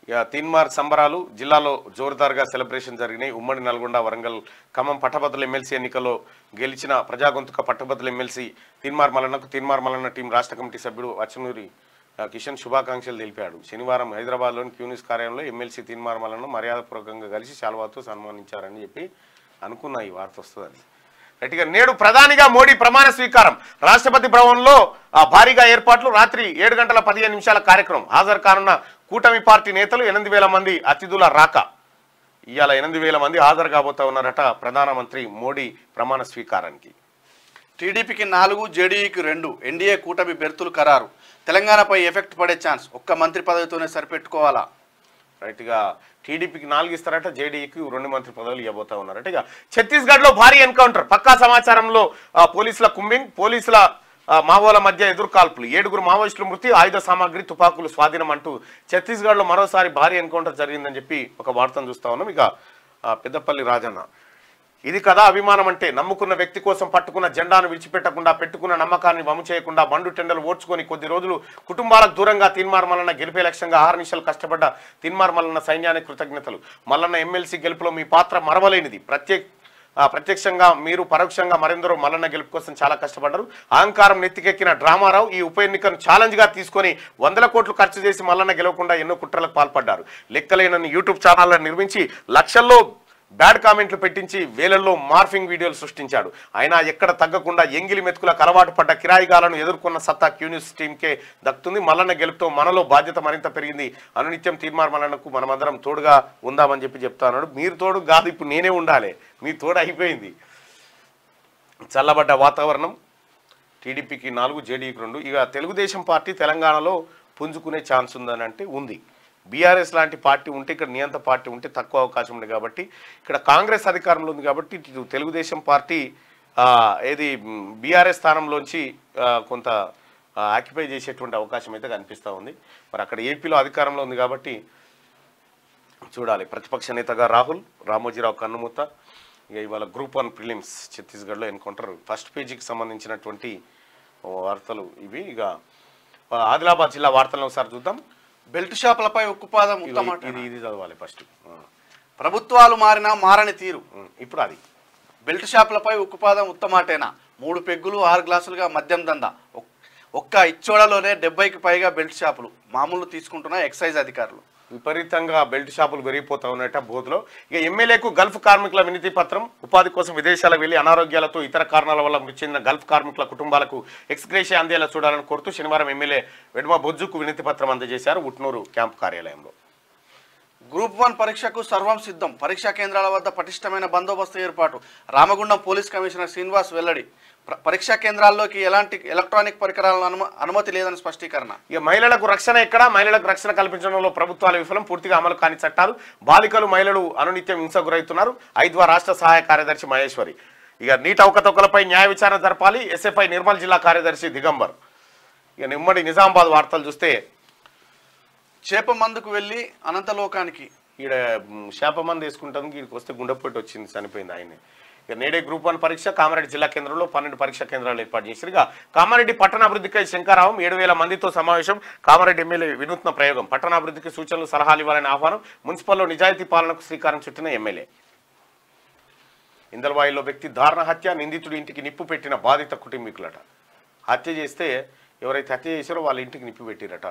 ఇక తీన్మార్ సంబరాలు జిల్లాలో జోరుదారుగా సెలబ్రేషన్ జరిగినాయి. ఉమ్మడి నల్గొండ, వరంగల్, ఖమ్మం పట్టభద్రుల ఎమ్మెల్సీ ఎన్నికల్లో గెలిచిన ప్రజాగొంతుక పట్టభద్రుల ఎమ్మెల్సీ తీన్మార్ మల్లన్న టీం రాష్ట్ర కమిటీ సభ్యుడు అచ్చనూరి కిషన్ శుభాకాంక్షలు తెలిపాడు. శనివారం హైదరాబాద్లోని క్యూనిస్ కార్యాలయంలో ఎమ్మెల్సీ తీన్మార్ మల్లన్న మర్యాదపూర్వకంగా కలిసి శాల్వాతో సన్మానించారని చెప్పి అనుకున్న ఈ వార్త వస్తుందని. గట్టిగా నేడు ప్రధానిగా మోడీ ప్రమాణ స్వీకారం. రాష్ట్రపతి భవన్లో భారీగా ఏర్పాట్లు. రాత్రి 7:15 కార్యక్రమం. హాజరు కానున్న కూటమి పార్టీ నేతలు. 8,000 మంది అతిథుల రాక. ఇవాళ 8,000 మంది హాజరు కాబోతా ఉన్నారట ప్రధానమంత్రి మోడీ ప్రమాణ స్వీకారానికి. టీడీపీకి 4, జేడీయూకి 2 ఎన్డీఏ కూటమి బెర్తులు ఖరారు. తెలంగాణపై ఎఫెక్ట్ పడే ఛాన్స్. ఒక్క మంత్రి పదవితోనే సరిపెట్టుకోవాలా? రైట్గా టీడీపీకి 4 ఇస్తారట, జేడీయూకి 2 మంత్రి పదవులు ఇవ్వబోతా ఉన్నారట. ఇక ఛత్తీస్గఢ్లో భారీ ఎన్కౌంటర్. పక్కా సమాచారంలో పోలీసుల కుంబింగ్. పోలీసుల మావోల మధ్య ఎదురుకాల్పులు 7 మావోయిస్టుల మృతి, ఆయుధ సామాగ్రి తుపాకులు స్వాధీనం అంటూ ఛత్తీస్గఢ్లో మరోసారి భారీ ఎన్కౌంటర్ జరిగిందని చెప్పి ఒక వార్తను చూస్తా ఉన్నాం. ఇక పెద్దపల్లి రాజన్న, ఇది కదా అభిమానం అంటే, నమ్ముకున్న వ్యక్తి కోసం పట్టుకున్న జెండాను విడిచిపెట్టకుండా, పెట్టుకున్న నమ్మకాన్ని వమ్ము చేయకుండా, బండు టెండలు ఓడ్చుకొని కొద్ది రోజులు కుటుంబాలకు దూరంగా తీన్మార్ మల్లన్న గెలిపే లక్ష్యంగా అహర్నిశలు కష్టపడ్డ తీన్మార్ మల్లన్న సైన్యానికి కృతజ్ఞతలు. మల్లన్న ఎమ్మెల్సీ గెలుపులో మీ పాత్ర మరవలేనిది. ప్రత్యక్షంగా మీరు, పరోక్షంగా మరెందరో మల్లన్న గెలుపు కోసం చాలా కష్టపడ్డారు. అహంకారం నెత్తికెక్కిన డ్రామారావు ఈ ఉప ఎన్నికను ఛాలెంజ్గా తీసుకొని 100 కోట్లు ఖర్చు చేసి మల్లన్న గెలవకుండా ఎన్నో కుట్రలకు పాల్పడ్డారు. లెక్కలేనని యూట్యూబ్ ఛానళ్లను నిర్మించి లక్షల్లో బ్యాడ్ కామెంట్లు పెట్టించి వేలల్లో మార్ఫింగ్ వీడియోలు సృష్టించాడు. అయినా ఎక్కడ తగ్గకుండా ఎంగిలి మెతుకులకు అలవాటు పడ్డ కిరాయిగాలను ఎదుర్కొన్న సత్తా క్యూన్యూస్ టీంకే దక్కుతుంది. మల్లన్న గెలుపుతో మనలో బాధ్యత మరింత పెరిగింది. అనునిత్యం తీర్మార్ మల్లన్నకు మనమందరం తోడుగా ఉందామని చెప్తా ఉన్నాడు. మీరు తోడు కాదు, ఇప్పుడు నేనే ఉండాలి, మీ తోడు అయిపోయింది. చల్లబడ్డ వాతావరణం, టీడీపీకి 4, జేడీకి 2. ఇక తెలుగుదేశం పార్టీ తెలంగాణలో పుంజుకునే ఛాన్స్ ఉందని అంటే ఉంది. బీఆర్ఎస్ లాంటి పార్టీ ఉంటే, ఇక్కడ నియంత పార్టీ ఉంటే తక్కువ అవకాశం ఉంది కాబట్టి, ఇక్కడ కాంగ్రెస్ అధికారంలో ఉంది కాబట్టి తెలుగుదేశం పార్టీ ఏది బీఆర్ఎస్ స్థానంలోంచి కొంత ఆక్యుపై చేసేటువంటి అవకాశం అయితే కనిపిస్తూ ఉంది. మరి అక్కడ ఏపీలో అధికారంలో ఉంది కాబట్టి చూడాలి. ప్రతిపక్ష నేతగా రాహుల్, రామోజీరావు కన్నుమూత. ఇక ఇవాళ గ్రూప్ 1 ప్రిలిమ్స్ ఛత్తీస్గఢ్లో ఎన్కౌంటర్ ఫస్ట్ పేజీకి సంబంధించినటువంటి వార్తలు ఇవి. ఇక ఆదిలాబాద్ జిల్లా వార్తలను ఒకసారి చూద్దాం. బెల్ట్ షాపులపై ఉక్కుపాదం ఇది చదవాలి ఫస్ట్. ప్రభుత్వాలు మారినా మారని తీరు. ఇప్పుడు అది బెల్ట్ షాపులపై ఉక్కుపాదం ఉత్తమాటేనా? 3 పెగ్గులు 6 గ్లాసులుగా మద్యం దందా. ఒక్క ఇచ్చోడలోనే 70కి పైగా బెల్ట్ షాపులు. మామూలు తీసుకుంటున్న ఎక్సైజ్ అధికారులు. విపరీతంగా బెల్ట్ షాపులు పెరిగిపోతా ఉన్నాయట బోధులో. ఇక ఎమ్మెల్యేకు గల్ఫ్ కార్మికుల వినతి పత్రం. ఉపాధి కోసం విదేశాలకు వెళ్లి అనారోగ్యాలతో ఇతర కారణాల వల్ల మృతి చెందిన గల్ఫ్ కార్మికుల కుటుంబాలకు ఎక్స్గ్రేషియా అందేలా చూడాలని కోరుతూ శనివారం ఎమ్మెల్యే వెడ్మ బొజ్జుకు వినతి పత్రం అందజేశారు ఉట్నూరు క్యాంపు కార్యాలయంలో. గ్రూప్ 1 పరీక్షకు సర్వం సిద్ధం. పరీక్షా కేంద్రాల వద్ద పటిష్టమైన బందోబస్తు ఏర్పాటు. రామగుండం పోలీస్ కమిషనర్ శ్రీనివాస్ వెల్లడి. పరీక్షా కేంద్రాల్లోకి ఎలాంటి ఎలక్ట్రానిక్ పరికరాలను అనుమతి లేదని స్పష్టీకరణ. ఇక మహిళలకు రక్షణ ఎక్కడ? మహిళలకు రక్షణ కల్పించడంలో ప్రభుత్వాల విఫలం. పూర్తిగా అమలు కాని చట్టాలు. బాలికలు, మహిళలు అనునిత్యం హింసకు గురవుతున్నారు. 5వ రాష్ట్ర సహాయ కార్యదర్శి మహేశ్వరి. ఇక నీట్ అవకతవకలపై న్యాయ విచారణ జరపాలి. ఎస్ఎఫ్ఐ నిర్మల్ జిల్లా కార్యదర్శి దిగంబర్. ఇక నిమ్మడి నిజామాబాద్ వార్తలు చూస్తే, చేప మందుకు వెళ్ళి అనంతలోకానికి. ఈడ చేప మందు వేసుకుంటాను, వీడికి వస్తే గుండెపోటు వచ్చింది, చనిపోయింది ఆయనే. ఇక నేడే గ్రూప్ 1 పరీక్ష. కామారెడ్డి జిల్లా కేంద్రంలో 12 పరీక్షా కేంద్రాలు ఏర్పాటు చేశారు. ఇక కామారెడ్డి పట్టణాభివృద్ధికై శంకరావం 7,000 మందితో సమావేశం. కామారెడ్డి ఎమ్మెల్యే వినూత్న ప్రయోగం. పట్టణాభివృద్ధికి సూచనలు, సలహాలు ఇవ్వాలని ఆహ్వానం. మున్సిపల్లో నిజాయితీ పాలనకు శ్రీకారం చుట్టిన ఎమ్మెల్యే. ఇందల్వాయిలో వ్యక్తి దారుణ హత్య. నిందితుడి ఇంటికి నిప్పు పెట్టిన బాధిత కుటుంబీకులట. హత్య చేస్తే ఎవరైతే హత్య చేశారో వాళ్ళ ఇంటికి నిప్పు పెట్టిరట.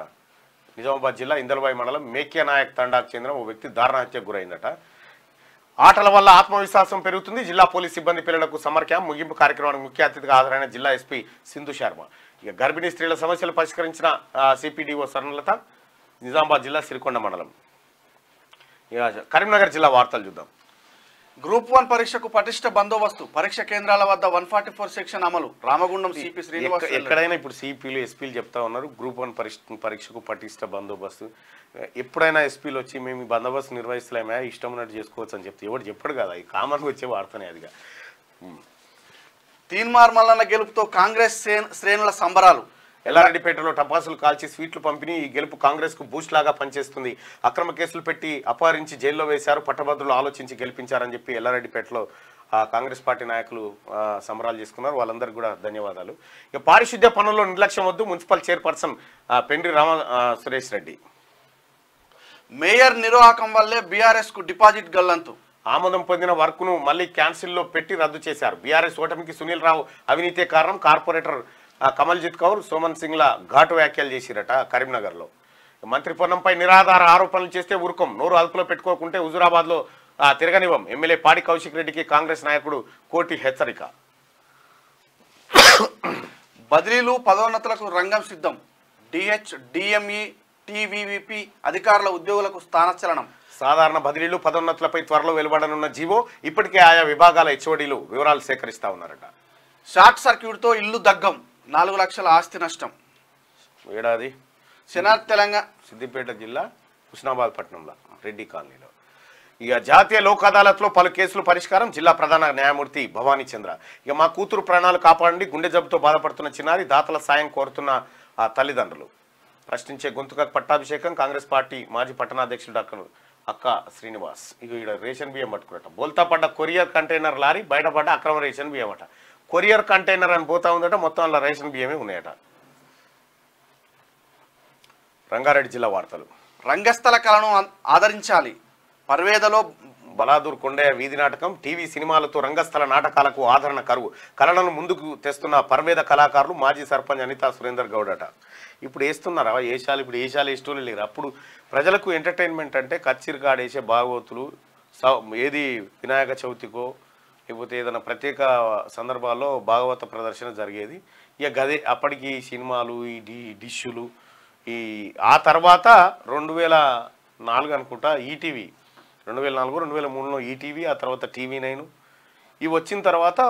నిజామాబాద్ జిల్లా ఇందల్వాయి మండలం మేక్యానాయక్ తండాకు చెందిన ఓ వ్యక్తి దారుణ హత్యకు గురైందట. ఆటల వల్ల ఆత్మవిశ్వాసం పెరుగుతుంది. జిల్లా పోలీస్ సిబ్బంది పిల్లలకు సమ్మర్ క్యాంప్ ముగింపు కార్యక్రమానికి ముఖ్య అతిథిగా హాజరైన జిల్లా ఎస్పీ సింధు శర్మ. ఇక గర్భిణీ స్త్రీల సమస్యలు పరిష్కరించిన సిపిడిఓ స్వర్ణలత. నిజామాబాద్ జిల్లా సిరికొండ మండలం. ఇక కరీంనగర్ జిల్లా వార్తలు చూద్దాం. గ్రూప్ 1 పరీక్షకు పటిష్ట బందోబస్తు. పరీక్ష కేంద్రాల వద్ద 144 సెక్షన్ అమలు. రామగుండం సిపి శ్రీనివాస్. ఎక్కడైనా ఇప్పుడు సిపిలు, ఎస్పీలు చెప్తా ఉన్నారు గ్రూప్ 1 పరీక్షకు పటిష్ట బందోబస్తు. ఎప్పుడైనా ఎస్పీలు వచ్చి మేము ఈ బందోబస్తు నిర్వహిస్తలేమే, ఇష్టం ఉన్నట్టు చేసుకోవచ్చు అని చెప్తే ఎవరు చెప్పడు కదా. ఈ కామన్గా వచ్చే వార్తనే అదిగా. తీన్మార్ మల్లన్న గెలుపుతో కాంగ్రెస్ శ్రేణుల సంబరాలు. ఎల్లారెడ్డిపేటలో టపాసులు కాల్చి స్వీట్లు పంపిణీ. ఈ గెలుపు కాంగ్రెస్ కు బూస్ట్ లాగా పనిచేస్తుంది. అక్రమ కేసులు పెట్టి అపహరించి జైల్లో వేశారు. పట్టభద్రులు ఆలోచించి గెలిపించారని చెప్పి ఎల్లారెడ్డిపేటలో కాంగ్రెస్ పార్టీ నాయకులు సంబరాలు చేసుకున్నారు. వాళ్ళందరికీ కూడా ధన్యవాదాలు. ఇక పారిశుద్ధ్య పనుల్లో నిర్లక్ష్యం వద్దు. Municipal chairperson Pendri Suresh Reddy. Mayor నిర్వాహకం వల్లే బీఆర్ఎస్ కు డిపాజిట్ గల్లంతు. ఆమోదం పొందిన వర్క్ను మళ్ళీ క్యాన్సిల్లో పెట్టి రద్దు చేశారు. బీఆర్ఎస్ ఓటమికి సునీల్ రావు అవినీతే కారణం. కార్పొరేటర్ కమల్జిత్ కౌర్, సోమన్ సింగ్ల ఘాటు వ్యాఖ్యలు చేసిరట కరీంనగర్లో. మంత్రి పొన్నంపై నిరాధార ఆరోపణలు చేస్తే ఊరుకోం. నోరు అదుపులో పెట్టుకోకుంటే హుజురాబాద్లో తిరగనివ్వం. ఎమ్మెల్యే పాడి కౌశిక్ రెడ్డికి కాంగ్రెస్ నాయకుడు కోటి హెచ్చరిక. బదిలీలు, పదోన్నతులకు రంగం సిద్ధం. డిహెచ్, డిఎంఈ, టీవీవీపీ అధికారుల ఉద్యోగులకు స్థానచలనం. సాధారణ బదిలీలు, పదోన్నతులపై త్వరలో వెలువడనున్న జీవో. ఇప్పటికే ఆయా విభాగాల హెచ్ఓడీలు వివరాలు సేకరిస్తా ఉన్నారట. షార్ట్ సర్క్యూట్తో ఇల్లు దగ్గం. 4 లక్షల ఆస్తి నష్టం. ఏడాది తెలంగాణ సిద్దిపేట జిల్లా హుస్నాబాద్ పట్టణంలో రెడ్డి కాలనీలో ఇక జాతీయ లోక్ అదాలత్లో పలు కేసులు పరిష్కారం. జిల్లా ప్రధాన న్యాయమూర్తి భవానీ చంద్ర. ఇక మా కూతురు ప్రాణాలు కాపాడండి, గుండె జబ్బుతో బాధపడుతున్న చిన్నారి, దాతల సాయం కోరుతున్న ఆ తల్లిదండ్రులు. ప్రశ్నించే గొంతుకకు పట్టాభిషేకం. కాంగ్రెస్ పార్టీ మాజీ పట్టణాధ్యక్షుడు డాక్టర్ అక్క శ్రీనివాస్. ఇక ఇక్కడ రేషన్ బియ్యం పట్టుకున్నట్ట. బోల్తా పడ్డ కొరియర్ కంటైనర్ లారీ, బయటపడ్డ అక్రమ రేషన్ బియ్యం అట. కొరియర్ కంటైనర్ అని పోతా ఉందట, మొత్తం అలా రేషన్ బియ్యమే ఉన్నాయట. రంగారెడ్డి జిల్లా వార్తలు. రంగస్థల కళను ఆదరించాలి. పర్వేదలో బలాదూర్ కొండయ్య వీధి నాటకం. టీవీ సినిమాలతో రంగస్థల నాటకాలకు ఆదరణ కరువు. కళలను ముందుకు తెస్తున్న పర్వేద కళాకారులు. మాజీ సర్పంచ్ అనితా సురేందర్ గౌడ్ అట. ఇప్పుడు వేస్తున్నారా ఏషాలు? ఇప్పుడు ఏషాలు వేసేటోళ్ళు లేరు. అప్పుడు ప్రజలకు ఎంటర్టైన్మెంట్ అంటే కచ్చిరికాడ వేసే భాగవతులు, ఏది వినాయక చవితికో లేకపోతే ఏదైనా ప్రత్యేక సందర్భాల్లో భాగవత ప్రదర్శన జరిగేది. ఇక గదే అప్పటికి సినిమాలు, ఈ డిష్యులు. ఆ తర్వాత 2004 అనుకుంటా ఈటీవీ, 2004 2003లో ఈటీవీ, ఆ తర్వాత TV9 ఇవి వచ్చిన తర్వాత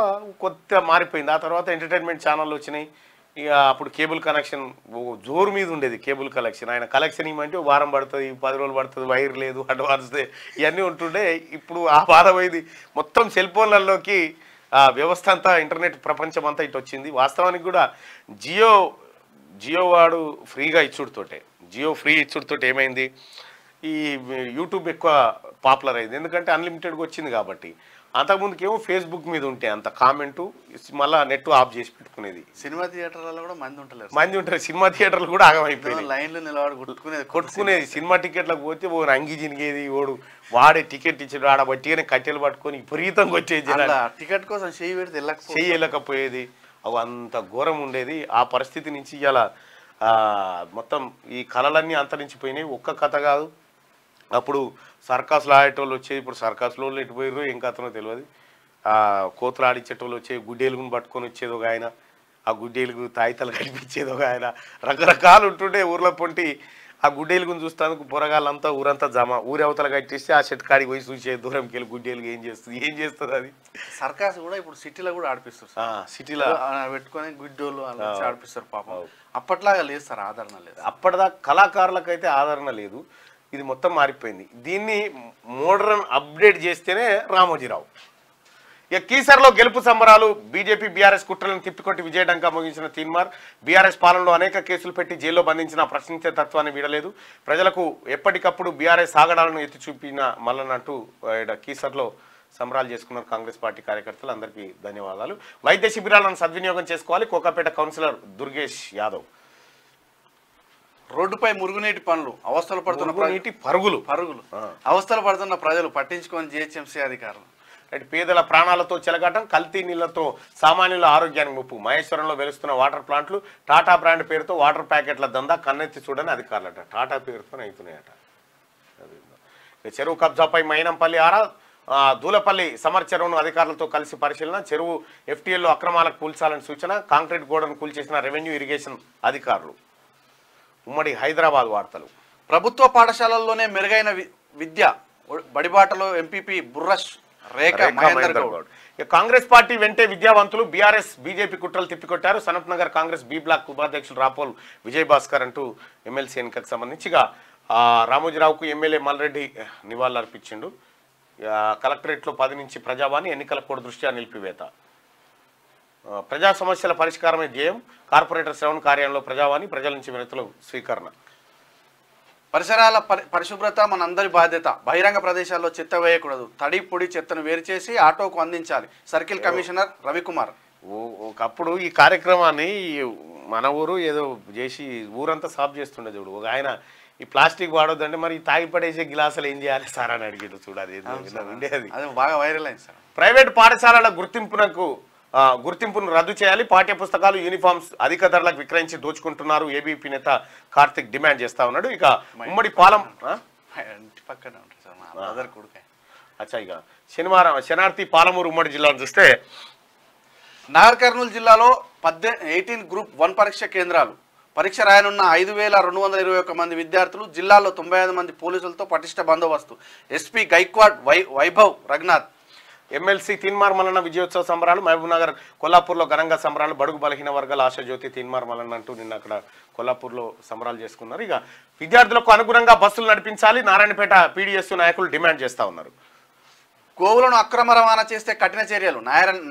కొత్త మారిపోయింది. ఆ తర్వాత ఎంటర్టైన్మెంట్ ఛానళ్ళు వచ్చినాయి. ఇక అప్పుడు కేబుల్ కనెక్షన్ జోరు మీద ఉండేది. కేబుల్ కలెక్షన్ ఆయన కలెక్షన్ ఇవ్వమంటే వారం పడుతుంది, 10 రోజులు పడుతుంది, వైర్ లేదు, అడ్వాన్స్ ఇవన్నీ ఉంటుండే. ఇప్పుడు ఆ బాధ పోయింది. మొత్తం సెల్ ఫోన్లలోకి వ్యవస్థ అంతా, ఇంటర్నెట్ ప్రపంచం అంతా ఇటు వచ్చింది. వాస్తవానికి కూడా జియో వాడు ఫ్రీగా ఇచ్చుడుతోటే, జియో ఫ్రీ ఇచ్చుడుతోటి ఏమైంది, ఈ యూట్యూబ్ ఎక్కువ పాపులర్ అయింది. ఎందుకంటే అన్లిమిటెడ్గా వచ్చింది కాబట్టి. అంతకుముందుకేమో ఫేస్బుక్ మీద ఉంటే అంత కామెంటు, మళ్ళీ నెట్ ఆఫ్ చేసి పెట్టుకునేది. సినిమా థియేటర్లలో కూడా మంది ఉంటారు. సినిమా థియేటర్లు కూడా ఆగమైపోయింది. లైన్లో నిలబడి కొట్టుకునేది. సినిమా టికెట్లకు పోతే ఓ అంగి జినిగేది, ఓడు వాడే టికెట్ ఇచ్చాడు, ఆడ బట్టిగానే కట్టెలు పట్టుకొని విపరీతంగా వచ్చేది. టికెట్ కోసం చెయ్యి వెళ్ళకపోయేది. అవి అంత ఘోరం ఉండేది. ఆ పరిస్థితి నుంచి ఇలా మొత్తం ఈ కళలన్నీ అంతరించిపోయినాయి. ఒక్క కథ కాదు. అప్పుడు సర్కస్లో ఆడేటోళ్ళు వచ్చేది, ఇప్పుడు సర్కస్లో ఎటు పోయారో ఏం కథనో తెలియదు. కోతులు ఆడించేటోళ్ళు వచ్చే గుడ్డేలుగుని పట్టుకొని వచ్చేది ఒక ఆయన, ఆ గుడ్డేలుగు తాయితలు కనిపించేది ఒక ఆయన. రకరకాలు ఉంటుండే ఊర్లో పొంటి. ఆ గుడ్డేలుగుని చూస్తానికి పొరగాళ్ళంతా ఊరంతా జమ. ఊరి అవతల కట్టేస్తే ఆ చెట్టు కాడికి పోయి చూసే దూరంకి వెళ్ళి గుడ్డేలుగు ఏం చేస్తుంది అది. సర్కస్ కూడా ఇప్పుడు సిటీలో కూడా ఆడిపిస్తారు. సిటీలో పెట్టుకొని గుడ్డోళ్ళు ఆడిపిస్తారు. పాపం అప్పట్లాగా లేదు సార్, ఆదరణ లేదు. అప్పటిదాకా కళాకారులకైతే ఆదరణ లేదు. ఇది మొత్తం మారిపోయింది. దీన్ని మోడర్న్ అప్డేట్ చేస్తేనే రామోజీరావు. ఇక కీసర్లో గెలుపు సంబరాలు. బీజేపీ బీఆర్ఎస్ కుట్రలను తిప్పికొట్టి విజయడంగా ముగించిన తీన్మార్. బీఆర్ఎస్ పాలనలో అనేక కేసులు పెట్టి జైల్లో బంధించిన ప్రశ్నించే తత్వాన్ని వీడలేదు. ప్రజలకు ఎప్పటికప్పుడు బీఆర్ఎస్ ఆగడాలను ఎత్తి చూపిన మల్లనంటూ కీసర్లో సంబరాలు చేసుకున్నారు కాంగ్రెస్ పార్టీ కార్యకర్తలు. అందరికీ ధన్యవాదాలు. వైద్య శిబిరాలను సద్వినియోగం చేసుకోవాలి. కోకాపేట కౌన్సిలర్ దుర్గేష్ యాదవ్. రోడ్డుపై మురుగునీటి పనులు, అవస్థలు పడుతున్న పరుగులు అవస్థలు పడుతున్న ప్రజలు పట్టించుకొని జీహెచ్ఎంసీ అధికారులు. పేదల ప్రాణాలతో చెలగాటం, కల్తీ నీళ్లతో సామాన్యుల ఆరోగ్యానికి ముప్పు. మహేశ్వరంలో వెలుస్తున్న వాటర్ ప్లాంట్లు. టాటా బ్రాండ్ పేరుతో వాటర్ ప్యాకెట్ల దందా కన్నెత్తి చూడని అధికారులట. టాటా పేరుతో అవుతున్నాయట. చెరువు కబ్జాపై మైనంపల్లి ఆరా. దూలపల్లి సమర్ చెరువును అధికారులతో కలిసి పరిశీలన. చెరువు FTLలో అక్రమాలకు కూల్చాలని సూచన. కాంక్రీట్ గోడను కూల్చేసిన రెవెన్యూ ఇరిగేషన్ అధికారులు. ఉమ్మడి హైదరాబాద్ వార్తలు. ప్రభుత్వ పాఠశాలల్లోనే మెరుగైన విద్య. బడిబాటలో ఎంపీపీ బుర్రష్ రేఖ మహేందర్ గౌడ్. కాంగ్రెస్ పార్టీ వెంటే విద్యావంతులు. బీఆర్ఎస్ బీజేపీ కుట్రలు తిప్పికొట్టారు. సనత్ నగర్ కాంగ్రెస్ B బ్లాక్ ఉపాధ్యక్షులు రాపోల్ విజయ్ భాస్కర్ అంటూ ఎమ్మెల్సీ ఎన్నికకు సంబంధించిగా రామోజీరావుకు ఎమ్మెల్యే మల్రెడ్డి నివాళులర్పించిండు. కలెక్టరేట్లో 10 నుంచి ప్రజావాణి. ఎన్నికల కోడ్ దృష్ట్యా నిలిపివేత. ప్రజా సమస్యల పరిష్కారమే ధ్యేయం. కార్పొరేటర్ శ్రవణ్ కార్యాలయంలో ప్రజావాణి. ప్రజల నుంచి వినతులు స్వీకరణ. పరిసరాల పరిశుభ్రత మనందరి బాధ్యత. బహిరంగ ప్రదేశాల్లో చెత్త వేయకూడదు. తడి పొడి చెత్తను వేరు చేసి ఆటోకు అందించాలి. Circle commissioner Ravikumar. ఒకప్పుడు ఈ కార్యక్రమాన్ని మన ఊరు ఏదో చేసి ఊరంతా సాఫ్ చేస్తుండే చూడు. ఒక ఆయన ఈ ప్లాస్టిక్ వాడొద్దంటే మరి తాగి పడేసే గిలాసులు ఏం చేయాలి సార్ అని అడిగాడు చూడాలి. బాగా వైరల్ అయింది సార్. ప్రైవేట్ పాఠశాలల గుర్తింపును రద్దు చేయాలి. పాఠ్య పుస్తకాలు, యూనిఫామ్స్ అధిక ధరలకు విక్రయించి దోచుకుంటున్నారు. ఏబీపీ నేత కార్తిక్ డిమాండ్ చేస్తా ఉన్నాడు. ఇక ఉమ్మడి పాలం అచ్చా ఇక శనార్థి పాలమూరు ఉమ్మడి జిల్లాను చూస్తే నాగర్ కర్నూలు జిల్లాలో 18 గ్రూప్ 1 పరీక్ష కేంద్రాలు. పరీక్ష రాయనున్న 5221 మంది విద్యార్థులు. జిల్లాలో 95 మంది పోలీసులతో పటిష్ట బందోబస్తు. ఎస్పీ గైక్వాడ్ వైభవ్ రఘునాథ్. ఎమ్మెల్సీ తీన్మార్ మల్లన్న విజయోత్సవ సంబరాలు మహబూబ్నగర్ కొల్లాపూర్లో ఘనంగా సంబరాలు. బడుగు బలహీన వర్గాల ఆశాజ్యోతి తీన్మార్ మల్లన్న అంటూ నిన్న అక్కడ కొల్లాపూర్లో సంబరాలు చేసుకున్నారు. ఇక విద్యార్థులకు అనుగుణంగా బస్సులు నడిపించాలి నారాయణపేట పీడీఎస్ నాయకులు డిమాండ్ చేస్తా ఉన్నారు. గోవులను అక్రమ రవాణా చేస్తే కఠిన చర్యలు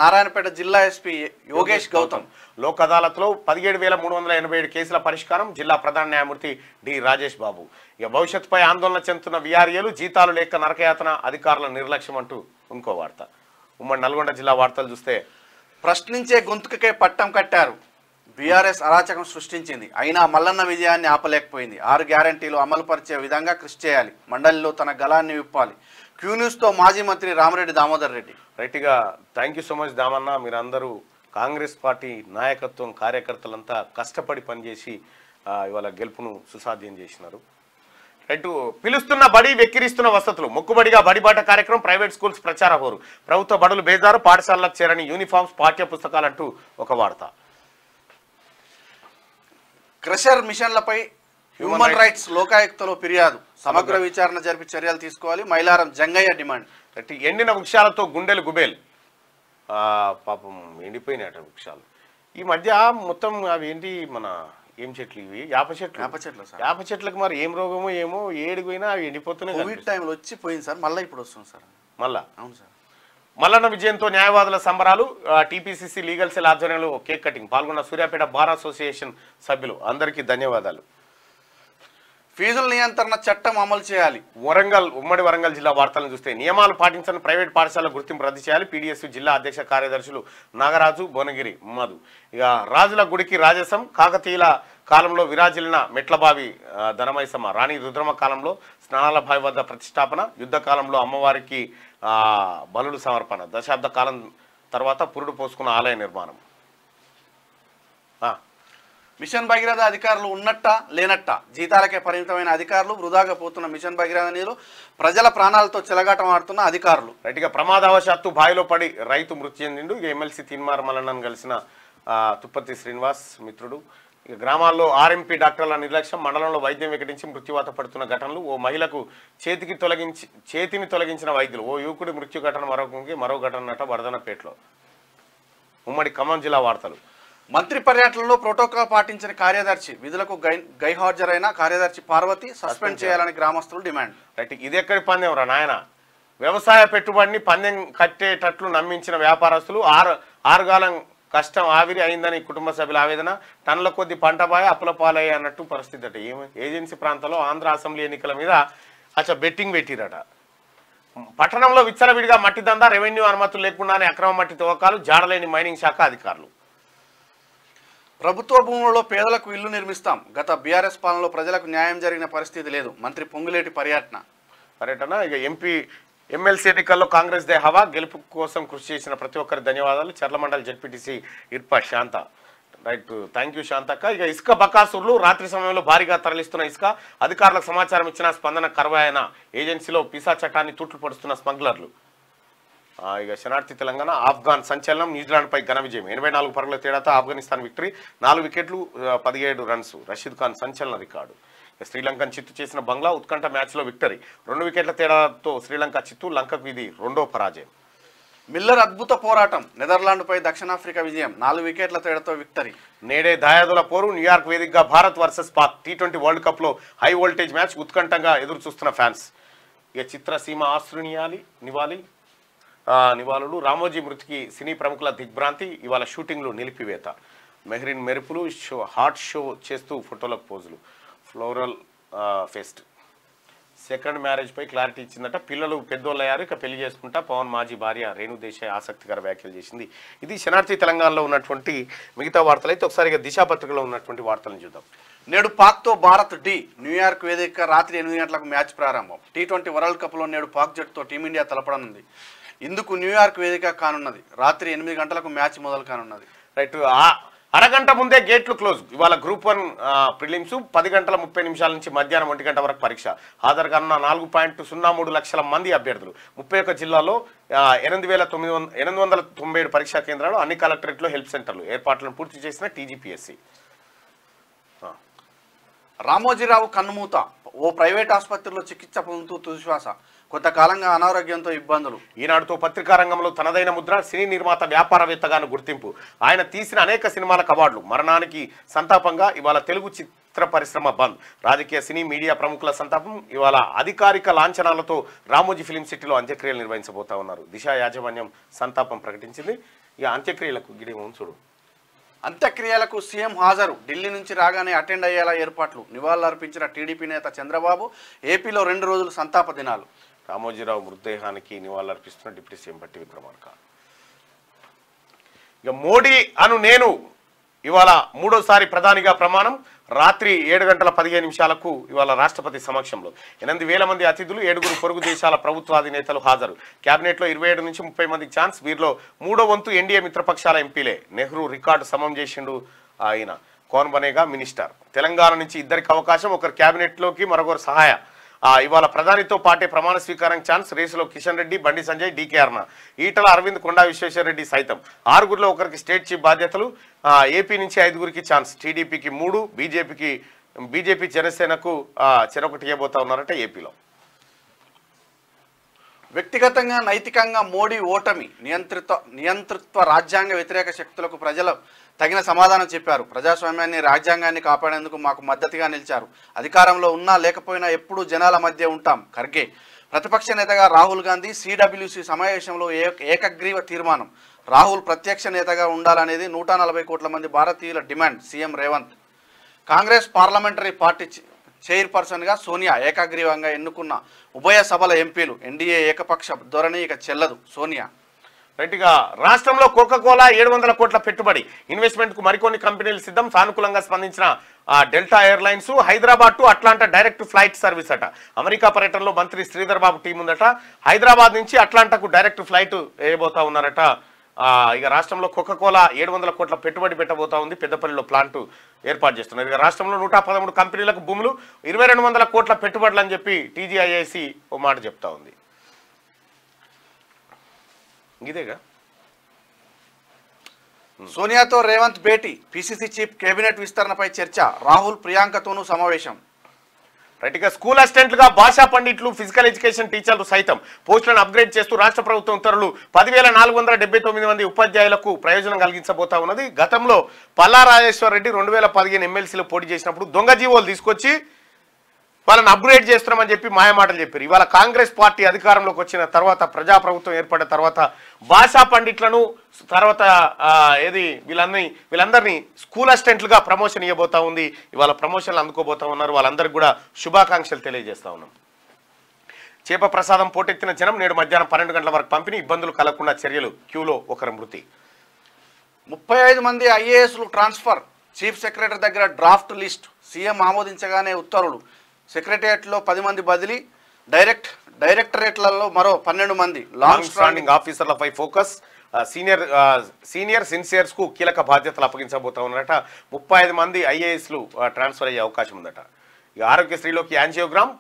నారాయణపేట జిల్లా ఎస్పీ యోగేష్ గౌతమ్. లోక్ అదాలత్లో 17,387 కేసుల పరిష్కారం. జిల్లా ప్రధాన న్యాయమూర్తి డి రాజేష్ బాబు. ఇక భవిష్యత్తుపై ఆందోళన చెందుతున్న వీఆర్ఏలు జీతాలు లేక నరకయాతన అధికారుల నిర్లక్ష్యం అంటూ ఇంకో వార్త. ఉమ్మడి నల్గొండ జిల్లా వార్తలు చూస్తే ప్రశ్నించే గొంతుకకే పట్టం కట్టారు. బీఆర్ఎస్ అరాచకం సృష్టించింది, అయినా మల్లన్న విజయాన్ని ఆపలేకపోయింది. 6 గ్యారంటీలు అమలు పరిచే విధంగా కృషి చేయాలి. మండలిలో తన గళాన్ని విప్పాలి. క్యూన్యూస్తో మాజీ మంత్రి రామిరెడ్డి దామోదర్ రెడ్డి. రైట్గా thank you so much Damanna. మీరందరూ కాంగ్రెస్ పార్టీ నాయకత్వం కార్యకర్తలంతా కష్టపడి పనిచేసి ఇవాళ గెలుపును సుసాధ్యం చేసినారు. రైట్ పిలుస్తున్న బడి వెక్కిరిస్తున్న వసతులు మొక్కుబడిగా బడిబాట కార్యక్రమం. ప్రైవేట్ స్కూల్స్ ప్రచార హోరు. ప్రభుత్వ బడులు బేజారు. పాఠశాలలకు చేరని యూనిఫామ్స్ పాఠ్య పుస్తకాలంటూ ఒక వార్త. క్రషర్ మిషన్లపై హ్యూమన్ రైట్స్ లోకాయుక్తలో ఫిర్యాదు. సమగ్ర విచారణ జరిపి చర్యలు తీసుకోవాలి. మైలారం జంగయ్య డిమాండ్. ఎండిన వృక్షాలతో గుండెలు గుబేల్. పాపం ఎండిపోయినాయట వృక్షాలు. ఈ మధ్య మొత్తం అవి ఏంటి మన ఏం చెట్లు ఇవి యాప చెట్లకు మరి ఏం రోగమో ఏమో ఏడిపోయినా అవి ఎండిపోతున్నాయి. కోవిడ్ టైంలో వచ్చి పోయింది సార్, మళ్ళీ ఇప్పుడు వస్తుంది సార్. మళ్ళా అవును సార్. మల్లన్న విజయంతో న్యాయవాదుల సంబరాలు. టీపీసీసీ లీగల్ సెల్ ఆధ్వర్యంలో కేక్ కటింగ్. పాల్గొన్న సూర్యాపేట బార్ అసోసియేషన్ సభ్యులు. అందరికీ ధన్యవాదాలు. ఫీజుల నియంత్రణ చట్టం అమలు చేయాలి. ఉమ్మడి వరంగల్ జిల్లా వార్తలను చూస్తే నియమాలు పాటించని ప్రైవేట్ పాఠశాల గుర్తింపు రద్దు చేయాలి. పీడీఎస్ జిల్లా అధ్యక్ష కార్యదర్శులు నాగరాజు, భువనగిరి మధు. ఇక రాజుల గుడికి రాజసం. కాకతీయుల కాలంలో విరాజిల్లిన మెట్లబావి ధనమైసమ్మ. రాణి రుద్రమ కాలంలో స్నానాల బావి వద్ద ప్రతిష్టాపన. యుద్ధ కాలంలో అమ్మవారికి బలుడు సమర్పణ. దశాబ్ద కాలం తర్వాత పురుడు పోసుకున్న ఆలయ నిర్మాణం. మిషన్ భగీరథ అధికారులు ఉన్నట్ట లేనట్ట. జీతాలకే పరిమితమైన అధికారులు, వృధాగా పోతున్న మిషన్ భగీరథ నీరు, ప్రజల ప్రాణాలతో చెలగాటం ఆడుతున్న అధికారులు. రైట్గా ప్రమాదవశాత్తు బావిలో పడి రైతు మృతి చెందిండు. ఇక ఎమ్మెల్సీ తీన్మార్ మల్లన్నను కలిసిన తుప్పతి శ్రీనివాస్ మిత్రుడు. ఇక గ్రామాల్లో ఆర్ఎంపీ డాక్టర్ల నిర్లక్ష్యం. మండలంలో వైద్యం వికటించి మృత్యువాత పడుతున్న ఘటనలు. ఓ మహిళకు చేతిని తొలగించిన వైద్యులు. ఓ యువకుడి మృత్యు ఘటన మరో ఘటన వరదనపేటలో. ఉమ్మడి ఖమ్మం జిల్లా వార్తలు. మంత్రి పర్యటనలో ప్రోటోకాల్ పాటించిన కార్యదర్శి. విధులకు గైహాజరైన కార్యదర్శి పార్వతి సస్పెండ్ చేయాలని గ్రామస్తులు డిమాండ్. రైట్ ఇది ఎక్కడి పందెం రా నాయన. వ్యవసాయ పెట్టుబడిని పందెం కట్టేటట్లు నమ్మించిన వ్యాపారస్తులు. ఆరుగాలం కష్టం ఆవిరి అయిందని కుటుంబ సభ్యుల ఆవేదన. టన్నుల కొద్ది పంట బాయ అప్పుల పాలయ్య అన్నట్టు పరిస్థితి అట. ఏజెన్సీ ప్రాంతంలో ఆంధ్ర అసెంబ్లీ ఎన్నికల మీద బెట్టింగ్ పెట్టిరట. పట్టణంలో విచ్చలవిడిగా మట్టి దందా. రెవెన్యూ అనుమతులు లేకుండానే అక్రమ మట్టి తవ్వకాలు. జాడలేని మైనింగ్ శాఖ అధికారులు. ప్రభుత్వ భూములలో పేదలకు ఇల్లు నిర్మిస్తాం. గత బీఆర్ఎస్ పాలనలో ప్రజలకు న్యాయం జరిగిన పరిస్థితి లేదు. మంత్రి పొంగులేటి పర్యటన. ఇక ఎమ్మెల్సీ ఎన్నికల్లో కాంగ్రెస్ దే హవా. గెలుపు కోసం కృషి చేసిన ప్రతి ఒక్కరి ధన్యవాదాలు. చర్ల మండలి ZPTC Irpa Shanta. Right thank you Shantakka. ఇక ఇసుక బకాసురులు. రాత్రి సమయంలో భారీగా తరలిస్తున్న ఇసుక. అధికారులకు సమాచారం ఇచ్చిన స్పందన కరువైన. ఏజెన్సీలో పిసా చట్టాన్ని తూట్లు పడుతున్న స్మగ్లర్లు. ఇక శనార్థి తెలంగాణ. ఆఫ్ఘాన్ సంచలనం. న్యూజిలాండ్పై ఘన విజయం. 84 పరుగుల తేడాతో ఆఫ్ఘనిస్తాన్ విక్టరీ. 4 వికెట్లు 17 రన్స్. రషీద్ ఖాన్ సంచలన రికార్డు. శ్రీలంకను చిత్తు చేసిన బంగ్లా. ఉత్కంఠ మ్యాచ్లో విక్టరీ. 2 వికెట్ల తేడాతో శ్రీలంక చిత్తు. లంకకు ఇది రెండో పరాజయం. మిల్లర్ అద్భుత పోరాటం. నెదర్లాండ్పై దక్షిణాఫ్రికా విజయం. 4 వికెట్ల తేడాతో విక్టరీ. నేడే దాయాదుల పోరు. న్యూయార్క్ వేదికగా Bharat versus Pak. T20 world కప్లో హై వోల్టేజ్ మ్యాచ్. ఉత్కంఠంగా ఎదురు చూస్తున్న ఫ్యాన్స్. ఇక చిత్రసీమ ఆశ్రునియాలి నివాళులు. రామోజీ మృతికి సినీ ప్రముఖుల దిగ్భ్రాంతి. ఇవాళ షూటింగ్లు నిలిపివేత. మెహ్రీన్ మెరుపులు. హాట్ షో చేస్తూ ఫోటోలకు పోజులు. Floral fest. సెకండ్ మ్యారేజ్ పై క్లారిటీ ఇచ్చిందట. పిల్లలు పెద్దోళ్ళయ్యారు, ఇక పెళ్లి చేసుకుంటా. పవన్ మాజీ భార్య రేణు దేశాయ్ ఆసక్తికర వ్యాఖ్యలు చేసింది. ఇది శనార్థి తెలంగాణలో ఉన్నటువంటి మిగతా వార్తలు. అయితే ఒకసారి దిశా పత్రికలో ఉన్నటువంటి వార్తలను చూద్దాం. నేడు పాక్తో భారత్ డి. న్యూయార్క్ వేదిక రాత్రి 8 గంటలకు మ్యాచ్ ప్రారంభం. T20 వరల్డ్ కప్లో నేడు పాక్ జట్టుతో టీమిండియా తలపడనుంది. ఇందుకు న్యూయార్క్ వేదిక కానున్నది. రాత్రి 8 గంటలకు మ్యాచ్ మొదలు కానున్నది. రైట్ అరగంట ముందే గేట్లు క్లోజ్. ఇవాళ గ్రూప్ 1 ప్రిలిమ్స్ 10:30 నుంచి మధ్యాహ్నం 1 గంట వరకు పరీక్ష. హాజరు కానున్న 4.03 లక్షల మంది అభ్యర్థులు. 31 జిల్లాలో 8,997 పరీక్షా కేంద్రాలు. అన్ని కలెక్టరేట్లో హెల్ప్ సెంటర్లు ఏర్పాట్లను పూర్తి చేసిన TGPSC. రామోజీరావు కన్నుమూత. ఓ ప్రైవేట్ ఆసుపత్రిలో చికిత్స పొందుతూ తుదిశ్వాస. కొంతకాలంగా అనారోగ్యంతో ఇబ్బందులు. ఈనాడుతో పత్రికా రంగంలో తనదైన ముద్ర, సినీ నిర్మాత వ్యాపారవేత్తగాను గుర్తింపు. ఆయన తీసిన అనేక సినిమాలకు అవార్డులు. మరణానికి సంతాపంగా ఇవాళ తెలుగు చిత్ర పరిశ్రమ బంద్. రాజకీయ సినీ మీడియా ప్రముఖుల సంతాపం. ఇవాళ అధికారిక లాంఛనాలతో రామోజీ ఫిలిం సిటీలో అంత్యక్రియలు నిర్వహించబోతా ఉన్నారు. దిశ యాజమాన్యం సంతాపం ప్రకటించింది. ఇక అంత్యక్రియలకు గిడేమో చూడు. అంత్యక్రియలకు సీఎం హాజరు. ఢిల్లీ నుంచి రాగానే అటెండ్ అయ్యేలా ఏర్పాట్లు. నివాళులర్పించిన టీడీపీ నేత చంద్రబాబు. ఏపీలో 2 రోజులు సంతాప దినాలు. రామోజీరావు మృతదేహానికి నివాళులర్పిస్తున్న డిప్యూటీ సీఎం భట్టి విక్రమార్క. ఇక మోడీ అను నేను ఇవాళ 3వసారి ప్రధానిగా ప్రమాణం. రాత్రి 7:15 ఇవాళ రాష్ట్రపతి సమక్షంలో 8,000 మంది అతిథులు, 7 పొరుగు దేశాల ప్రభుత్వాధినేతలు హాజరు. కేబినెట్లో 27 నుంచి 30 మందికి ఛాన్స్. వీరిలో 3వ వంతు ఎన్డీఏ మిత్రపక్షాల ఎంపీలే. నెహ్రూ రికార్డు సమం చేసిండు ఆయన. కౌన్ బనేగా మినిస్టర్. తెలంగాణ నుంచి 2కి అవకాశం, ఒకరు కేబినెట్లోకి, మరొకరు సహాయ. ఇవాళ ప్రధానితో పాటే ప్రమాణ స్వీకారం ఛాన్స్. రేసులో కిషన్ రెడ్డి, బండి సంజయ్, డీకే అర్ణ, ఈటల అరవింద్, కొండా విశ్వేశ్వరరెడ్డి సైతం. 6గురిలో ఒకరికి స్టేట్ చీఫ్ బాధ్యతలు. ఏపీ నుంచి 5గురికి ఛాన్స్. టీడీపీకి 3, బీజేపీ జనసేనకు చెరొకటి ఇవ్వబోతా ఉన్నారట ఏపీలో. వ్యక్తిగతంగా నైతికంగా మోడీ ఓటమి. నియంతృత్వ రాజ్యాంగ వ్యతిరేక శక్తులకు ప్రజలు తగిన సమాధానం చెప్పారు. ప్రజాస్వామ్యాన్ని, రాజ్యాంగాన్ని కాపాడేందుకు మాకు మద్దతుగా నిలిచారు. అధికారంలో ఉన్నా లేకపోయినా ఎప్పుడూ జనాల మధ్య ఉంటాం. ఖర్గే. ప్రతిపక్ష నేతగా రాహుల్ గాంధీ. సిడబ్ల్యూసి సమావేశంలో ఏకగ్రీవ తీర్మానం. రాహుల్ ప్రత్యక్ష నేతగా ఉండాలనేది 140 కోట్ల మంది భారతీయుల డిమాండ్. CM Revanth. Congress parliamentary party చైర్పర్సన్గా సోనియా. ఏకగ్రీవంగా ఎన్నుకున్న ఉభయ సభల ఎంపీలు. ఎన్డీఏ ఏకపక్ష ధోరణి ఇక చెల్లదు. సోనియా. రైట్గా రాష్ట్రంలో కోకాకోలా 700 కోట్ల పెట్టుబడి. ఇన్వెస్ట్మెంట్కు మరికొన్ని కంపెనీలు సిద్ధం. సానుకూలంగా స్పందించిన delta airlines. Hyderabad to Atlanta direct flight service అట. అమెరికా పర్యటనలో మంత్రి శ్రీధర్ బాబు టీం ఉందట. హైదరాబాద్ నుంచి అట్లాంటాకు డైరెక్ట్ ఫ్లైట్ వేయబోతా ఉన్నారట. ఇక రాష్ట్రంలో కోకాకోలా 700 కోట్ల పెట్టుబడి పెట్టబోతా ఉంది. పెద్దపల్లిలో ప్లాంట్ ఏర్పాటు చేస్తున్నారు. ఇక రాష్ట్రంలో 113 కంపెనీలకు భూములు, 2200 కోట్ల పెట్టుబడులు అని చెప్పి టీజీఐఐసి ఓ మాట చెప్తా ఉంది. ఇదేగా. సోనియాతో రేవంత్ భేటీ. పీసీసీ చీఫ్ కేబినెట్ విస్తరణపై చర్చ. రాహుల్ ప్రియాంకతోనూ సమావేశం. రైట్గా స్కూల్ అసిస్టెంట్లుగా భాషా పండిట్లు, ఫిజికల్ ఎడ్యుకేషన్ టీచర్లు సైతం పోస్టులను అప్గ్రేడ్ చేస్తూ రాష్ట్ర ప్రభుత్వం ఉత్తర్వులు. 10,479 మంది ఉపాధ్యాయులకు ప్రయోజనం కలిగించబోతా ఉన్నది. గతంలో పల్లా రాజేశ్వర్ రెడ్డి 2015 ఎమ్మెల్సీలో పోటీ చేసినప్పుడు దొంగ జీవోలు తీసుకొచ్చి వాళ్ళని అప్గ్రేడ్ చేస్తున్నామని చెప్పి మాయమాటలు చెప్పారు. ఇవాళ కాంగ్రెస్ పార్టీ అధికారంలోకి వచ్చిన తర్వాత, ప్రజాప్రభుత్వం ఏర్పడిన తర్వాత భాషా పండిట్లను, తర్వాత వీళ్ళందరినీ స్కూల్ అసిస్టెంట్లుగా ప్రమోషన్ ఇవ్వబోతా ఉంది. ఇవాళ ప్రమోషన్లు అందుకోబోతా ఉన్నారు. వాళ్ళందరికీ కూడా శుభాకాంక్షలు తెలియజేస్తా ఉన్నాం. చేప ప్రసాదం పోటెత్తిన జనం. నేడు మధ్యాహ్నం 12 గంటల వరకు పంపిణీ. ఇబ్బందులు కలగకుండా చర్యలు. క్యూలో ఒకరి మృతి. 35 మంది ఐఏఎస్లు ట్రాన్స్ఫర్. చీఫ్ సెక్రటరీ దగ్గర డ్రాఫ్ట్ లిస్ట్. సీఎం ఆమోదించగానే ఉత్తర్వులు. సెక్రటేరియట్లో 10 మంది బదిలీ. డైరెక్టరేట్లలో మరో 12 మంది. లాంగ్ స్టాండింగ్ ఆఫీసర్లపై ఫోకస్. సీనియర్ సిన్సియర్స్ కు కీలక బాధ్యతలు అప్పగించబోతా ఉన్నారట. 35 మంది ఐఏఎస్లు ట్రాన్స్ఫర్ అయ్యే అవకాశం ఉందట. ఇక ఆరోగ్యశ్రీలోకి యాంజియోగ్రామ్,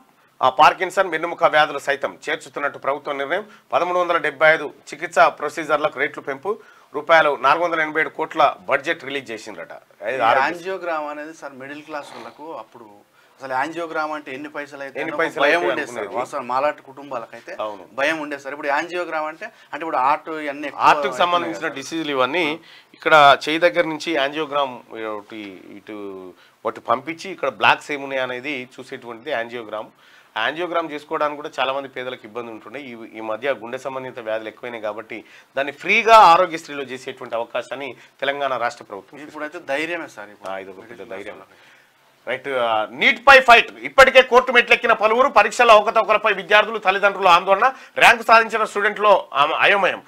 పార్కిన్సన్, వెన్నుముక వ్యాధులు సైతం చేర్చుతున్నట్టు ప్రభుత్వం నిర్ణయం. 1375 చికిత్సా ప్రొసీజర్లకు రేట్లు పెంపు. రూపాయలు 487 కోట్ల బడ్జెట్ రిలీజ్ చేసిందట. యాంజియోగ్రామ్ అనేది సార్ మిడిల్ క్లాస్ వాళ్ళకు అప్పుడు అసలు యాంజియోగ్రామ్ అంటే ఎన్ని పైసలు అయితే భయం ఉండేది సార్. అసలు మాలాంటి కుటుంబాలకైతే భయం ఉండేది సార్. ఇప్పుడు యాంజియోగ్రామ్ అంటే ఇప్పుడు హార్ట్కి సంబంధించిన డిసీజులు ఇవన్నీ ఇక్కడ చేయి దగ్గర నుంచి యాంజియోగ్రామ్ ఇటు వాటి పంపించి ఇక్కడ బ్లాక్స్ ఏమున్నాయి అనేది చూసేటువంటిది యాంజియోగ్రామ్. యాంజియోగ్రామ్ చేసుకోవడానికి కూడా చాలా మంది పేదలకు ఇబ్బంది ఉంటుండే. ఈ మధ్య గుండె సంబంధిత వ్యాధులు ఎక్కువైనాయి కాబట్టి దాన్ని ఫ్రీగా ఆరోగ్యశ్రీలో చేసేటువంటి అవకాశాన్ని తెలంగాణ రాష్ట్ర ప్రభుత్వం ఇప్పుడైతే ధైర్యమే సార్. ఇది ఒక పెద్ద ధైర్యం. రైట్. నీట్ పై ఫైట్. ఇప్పటికే కోర్టు మెట్లెక్కిన పలువురు. పరీక్షల అవకతవకలపై విద్యార్థులు, తల్లిదండ్రుల ఆందోళన. ర్యాంకు సాధించిన స్టూడెంట్లో అయోమయం.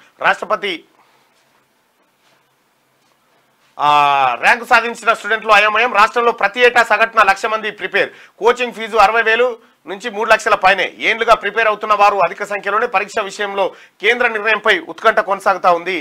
ర్యాంకు సాధించిన స్టూడెంట్లు అయోమయం. రాష్ట్రంలో ప్రతి ఏటా సగటున 1,00,000 మంది ప్రిపేర్. కోచింగ్ ఫీజు 60,000 నుంచి 3 లక్షల పైనే. ఏండ్లుగా ప్రిపేర్ అవుతున్న వారు అధిక సంఖ్యలోనే. పరీక్ష విషయంలో కేంద్ర నిర్ణయంపై ఉత్కంఠ కొనసాగుతా ఉంది.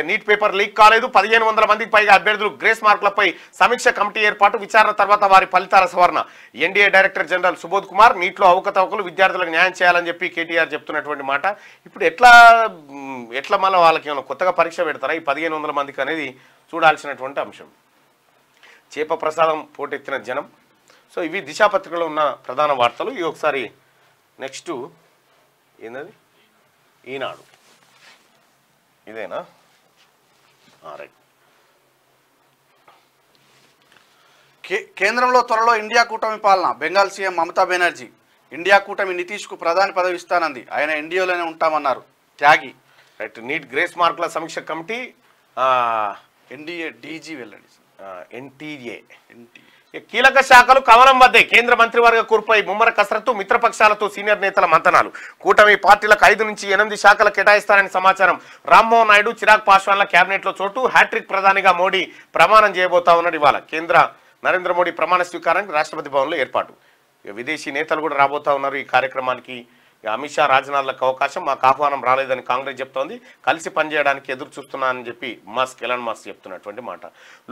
నీట్ పేపర్ లీక్ కాలేదు. 1,500 మందికి పైగా అభ్యర్థులు. గ్రేస్ మార్కులపై సమీక్ష కమిటీ ఏర్పాటు. విచారణ తర్వాత వారి ఫలితాల సవరణ. NDA director general Subodh Kumar. నీట్లో అవకతవకలు, విద్యార్థులకు న్యాయం చేయాలని చెప్పి కేటీఆర్ చెప్తున్నటువంటి మాట. ఇప్పుడు ఎట్లా మళ్ళీ వాళ్ళకి ఏమైనా కొత్తగా పరీక్ష పెడతారా ఈ 1,500 మందికి అనేది చూడాల్సినటువంటి అంశం. చేప ప్రసాదం పోటెత్తిన జనం. సో ఇవి దిశాపత్రికలో ఉన్న ప్రధాన వార్తలు. ఇవి ఒకసారి నెక్స్ట్ ఏంటది, ఈనాడు ఇదేనా, రైట్. కేంద్రంలో త్వరలో ఇండియా కూటమి పాలన, బెంగాల్ సీఎం మమతా బెనర్జీ. ఇండియా కూటమి నితీష్కు ప్రధాని పదవి ఇస్తానంది, ఆయన ఎన్డీఏలోనే ఉంటామన్నారు త్యాగి. రైట్. నీట్ గ్రేస్ మార్కుల సమీక్ష కమిటీ ఎన్డీఏ డీజీ వెళ్ళండి. ఎన్టీఏ కీలక శాఖలు కమలం వద్దే. కేంద్ర మంత్రివర్గ కూర్పై ముమ్మర కసరత్తు, మిత్రపక్షాలతో సీనియర్ నేతల మంతనాలు. కూటమి పార్టీలకు 5 నుంచి 8 శాఖలు కేటాయిస్తారని సమాచారం. రామ్మోహన్ నాయుడు, చిరాగ్ పాస్వాన్ల కేబినెట్ లో చోటు. హ్యాట్రిక్ ప్రధానిగా మోడీ ప్రమాణం చేయబోతా ఉన్నాడు. ఇవాళ నరేంద్ర మోడీ ప్రమాణ స్వీకారానికి రాష్ట్రపతి భవన్లో ఏర్పాటు. విదేశీ నేతలు కూడా రాబోతా ఉన్నారు ఈ కార్యక్రమానికి. అమిత్ షా, రాజ్నాథ్లకు అవకాశం, మాకు ఆహ్వానం రాలేదని కాంగ్రెస్ చెప్తోంది. కలిసి పనిచేయడానికి ఎదురు చూస్తున్నానని చెప్పి ఎలాన్ మస్క్ చెప్తున్నటువంటి మాట.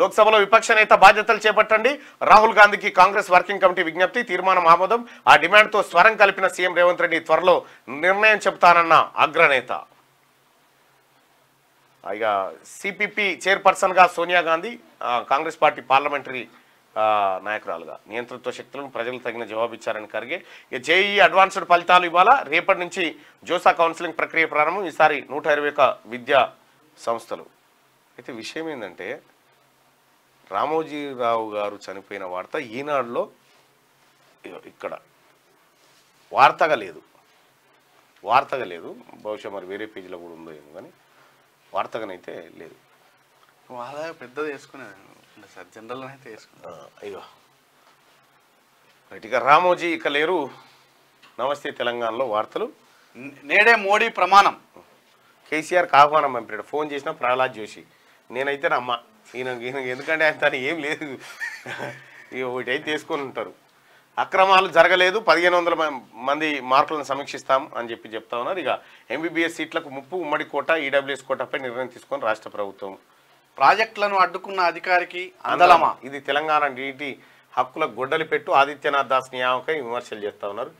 లోక్సభలో విపక్ష నేత బాధ్యతలు చేపట్టండి. రాహుల్ గాంధీకి కాంగ్రెస్ వర్కింగ్ కమిటీ విజ్ఞప్తి. తీర్మానం ఆమోదం. ఆ డిమాండ్తో స్వరం కలిపిన సీఎం రేవంత్ రెడ్డి త్వరలో నిర్ణయం చెప్తానన్న అగ్రనేత. ఇక సిపిపి చైర్పర్సన్గా సోనియా గాంధీ, కాంగ్రెస్ పార్టీ పార్లమెంటరీ నాయకురాలుగా నియంతృత్వ శక్తులను ప్రజలు తగిన జవాబు ఇచ్చారని ఖర్గే. ఇక జేఈ అడ్వాన్స్డ్ ఫలితాలు ఇవాళ, రేపటి నుంచి జోసా కౌన్సిలింగ్ ప్రక్రియ ప్రారంభం. ఈసారి 121 విద్యా సంస్థలు. అయితే విషయం ఏంటంటే, రామోజీరావు గారు చనిపోయిన వార్త ఈనాడులో ఇక్కడ వార్తగా లేదు. బహుశా మరి వేరే పేజీలో కూడా ఉందో ఏమో, కానీ వార్తగానైతే లేదు. వాళ్ళ పెద్దది వేసుకునేది సార్, జనరల్ అయితే వేసుకున్నాను. అయ్యో రైట్. ఇక రామోజీ ఇక లేరు. నమస్తే తెలంగాణలో వార్తలు. నేడే మోడీ ప్రమాణం. కేసీఆర్కి ఆహ్వానం పంపాడు. ఫోన్ చేసిన ప్రహ్లాద్ జోషి. నేనైతే నా అమ్మ ఈయన ఎందుకంటే ఆయన తను ఏం లేదు, ఇక ఒకటి అయితే తీసుకొని ఉంటారు. అక్రమాలు జరగలేదు, 1500 మంది మార్కులను సమీక్షిస్తాం అని చెప్తా ఉన్నారు. ఇక ఎంబీబీఎస్ సీట్లకు ముప్పు, ఉమ్మడి కోట, ఈడబ్ల్యూఎస్ కోటాపై నిర్ణయం తీసుకొని రాష్ట్ర ప్రభుత్వం. ప్రాజెక్టులను అడ్డుకున్న అధికారికి అందలమా. ఇది తెలంగాణ నీటి హక్కుల గొడ్డలి పెట్టు. ఆదిత్యనాథ్ దాస్ నియామకై విమర్శలు చేస్తూ ఉన్నారు.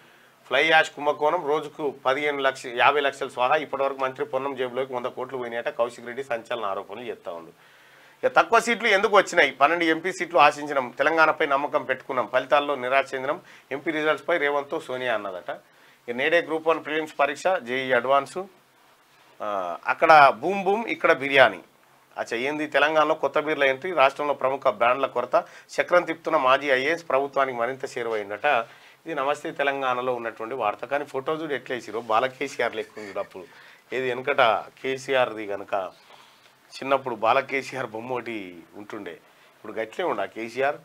ఫ్లై యాష్ కుంభకోణం, రోజుకు 50 లక్షలు స్వాహా. ఇప్పటివరకు మంత్రి పొన్నం జేబులోకి 100 కోట్లు పోయినాయట. కౌశిక్ రెడ్డి సంచలన ఆరోపణలు చేస్తూ ఉండు. ఇక తక్కువ సీట్లు ఎందుకు వచ్చినాయి? 12 ఎంపీ సీట్లు ఆశించినాం, తెలంగాణపై నమ్మకం పెట్టుకున్నాం, ఫలితాల్లో నిరాశ చెందినాం. ఎంపీ రిజల్ట్స్పై రేవంత్తో సోనియా అన్నదట. ఇక నేడే గ్రూప్ 1 ప్రిలిమ్స్ పరీక్ష, జేఈ అడ్వాన్సు. అక్కడ బూమ్ ఇక్కడ బిర్యానీ. ఏంది తెలంగాణలో కొత్త బీర్ల ఎంట్రీ, రాష్ట్రంలో ప్రముఖ బ్రాండ్ల కొరత, చక్రం తిప్పుతున్న మాజీ ఐఏఎస్ ప్రభుత్వానికి మరింత చేరువైందట. ఇది నమస్తే తెలంగాణలో ఉన్నటువంటి వార్త. కానీ ఫోటో చూడు ఎట్లా వేసిరో, బాల కేసీఆర్ లెక్క ఉంది. అప్పుడు ఏది వెనకట కేసీఆర్ది కనుక చిన్నప్పుడు బాల కేసీఆర్ బొమ్మ ఒకటి ఉంటుండే, ఇప్పుడు గట్లే ఉండ కేసీఆర్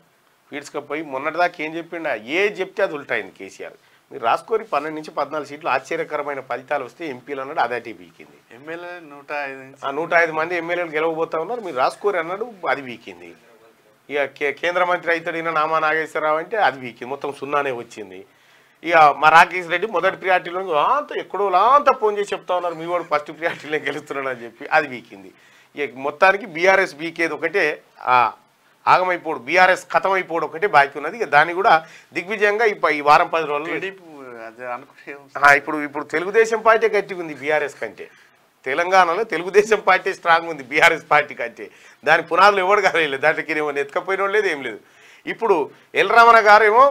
పీడ్చుకపోయి. మొన్నటిదాకా ఏం చెప్పిండ, ఏ చెప్తే అది ఉల్టైంది కేసీఆర్. మీరు రాసుకోరి 12 నుంచి 14 సీట్లు ఆశ్చర్యకరమైన ఫలితాలు వస్తే ఎంపీలు అన్నాడు, అదే వీకింది. ఎమ్మెల్యే 105 105 మంది ఎమ్మెల్యేలు గెలవబోతా ఉన్నారు, మీరు రాసుకోరి అన్నాడు, అది వీకింది. ఇక కేంద్ర మంత్రి అవుతాడు ఈయన నామా నాగేశ్వరరావు అంటే అది వీకింది, మొత్తం 0 వచ్చింది. ఇక మా రాకేష్ రెడ్డి మొదటి ప్రియారిటీలో ఎక్కడో అంతా ఫోన్ చేసి చెప్తా ఉన్నారు, మీ వాడు ఫస్ట్ ప్రియారిటీలో గెలుస్తున్నాడు అని చెప్పి అది వీకింది. ఇక మొత్తానికి బీఆర్ఎస్ వీకేది ఒకటే, ఆగమైపోడు, బీఆర్ఎస్ ఖతమైపోవడం ఒకటే బాకీ ఉన్నది. ఇక దాన్ని కూడా దిగ్విజయంగా ఈ వారం 10 రోజులు ఇప్పుడు తెలుగుదేశం పార్టీ గట్టిగా ఉంది బీఆర్ఎస్ కంటే. తెలంగాణలో తెలుగుదేశం పార్టీ స్ట్రాంగ్ ఉంది బీఆర్ఎస్ పార్టీ కంటే. దాని పునాదులు ఎవడు కాలేదు, దాంట్లోకి ఏమో ఎత్తుకపోయిన లేదు, ఏం లేదు. ఇప్పుడు ఎల్ రమణ గారు ఏమో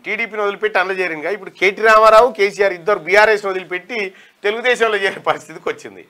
టీడీపీని వదిలిపెట్టి అందులో చేరిందిగా. ఇప్పుడు కేటీ రామారావు, కేసీఆర్ ఇద్దరు బీఆర్ఎస్ని వదిలిపెట్టి తెలుగుదేశంలో చేరే పరిస్థితికి వచ్చింది.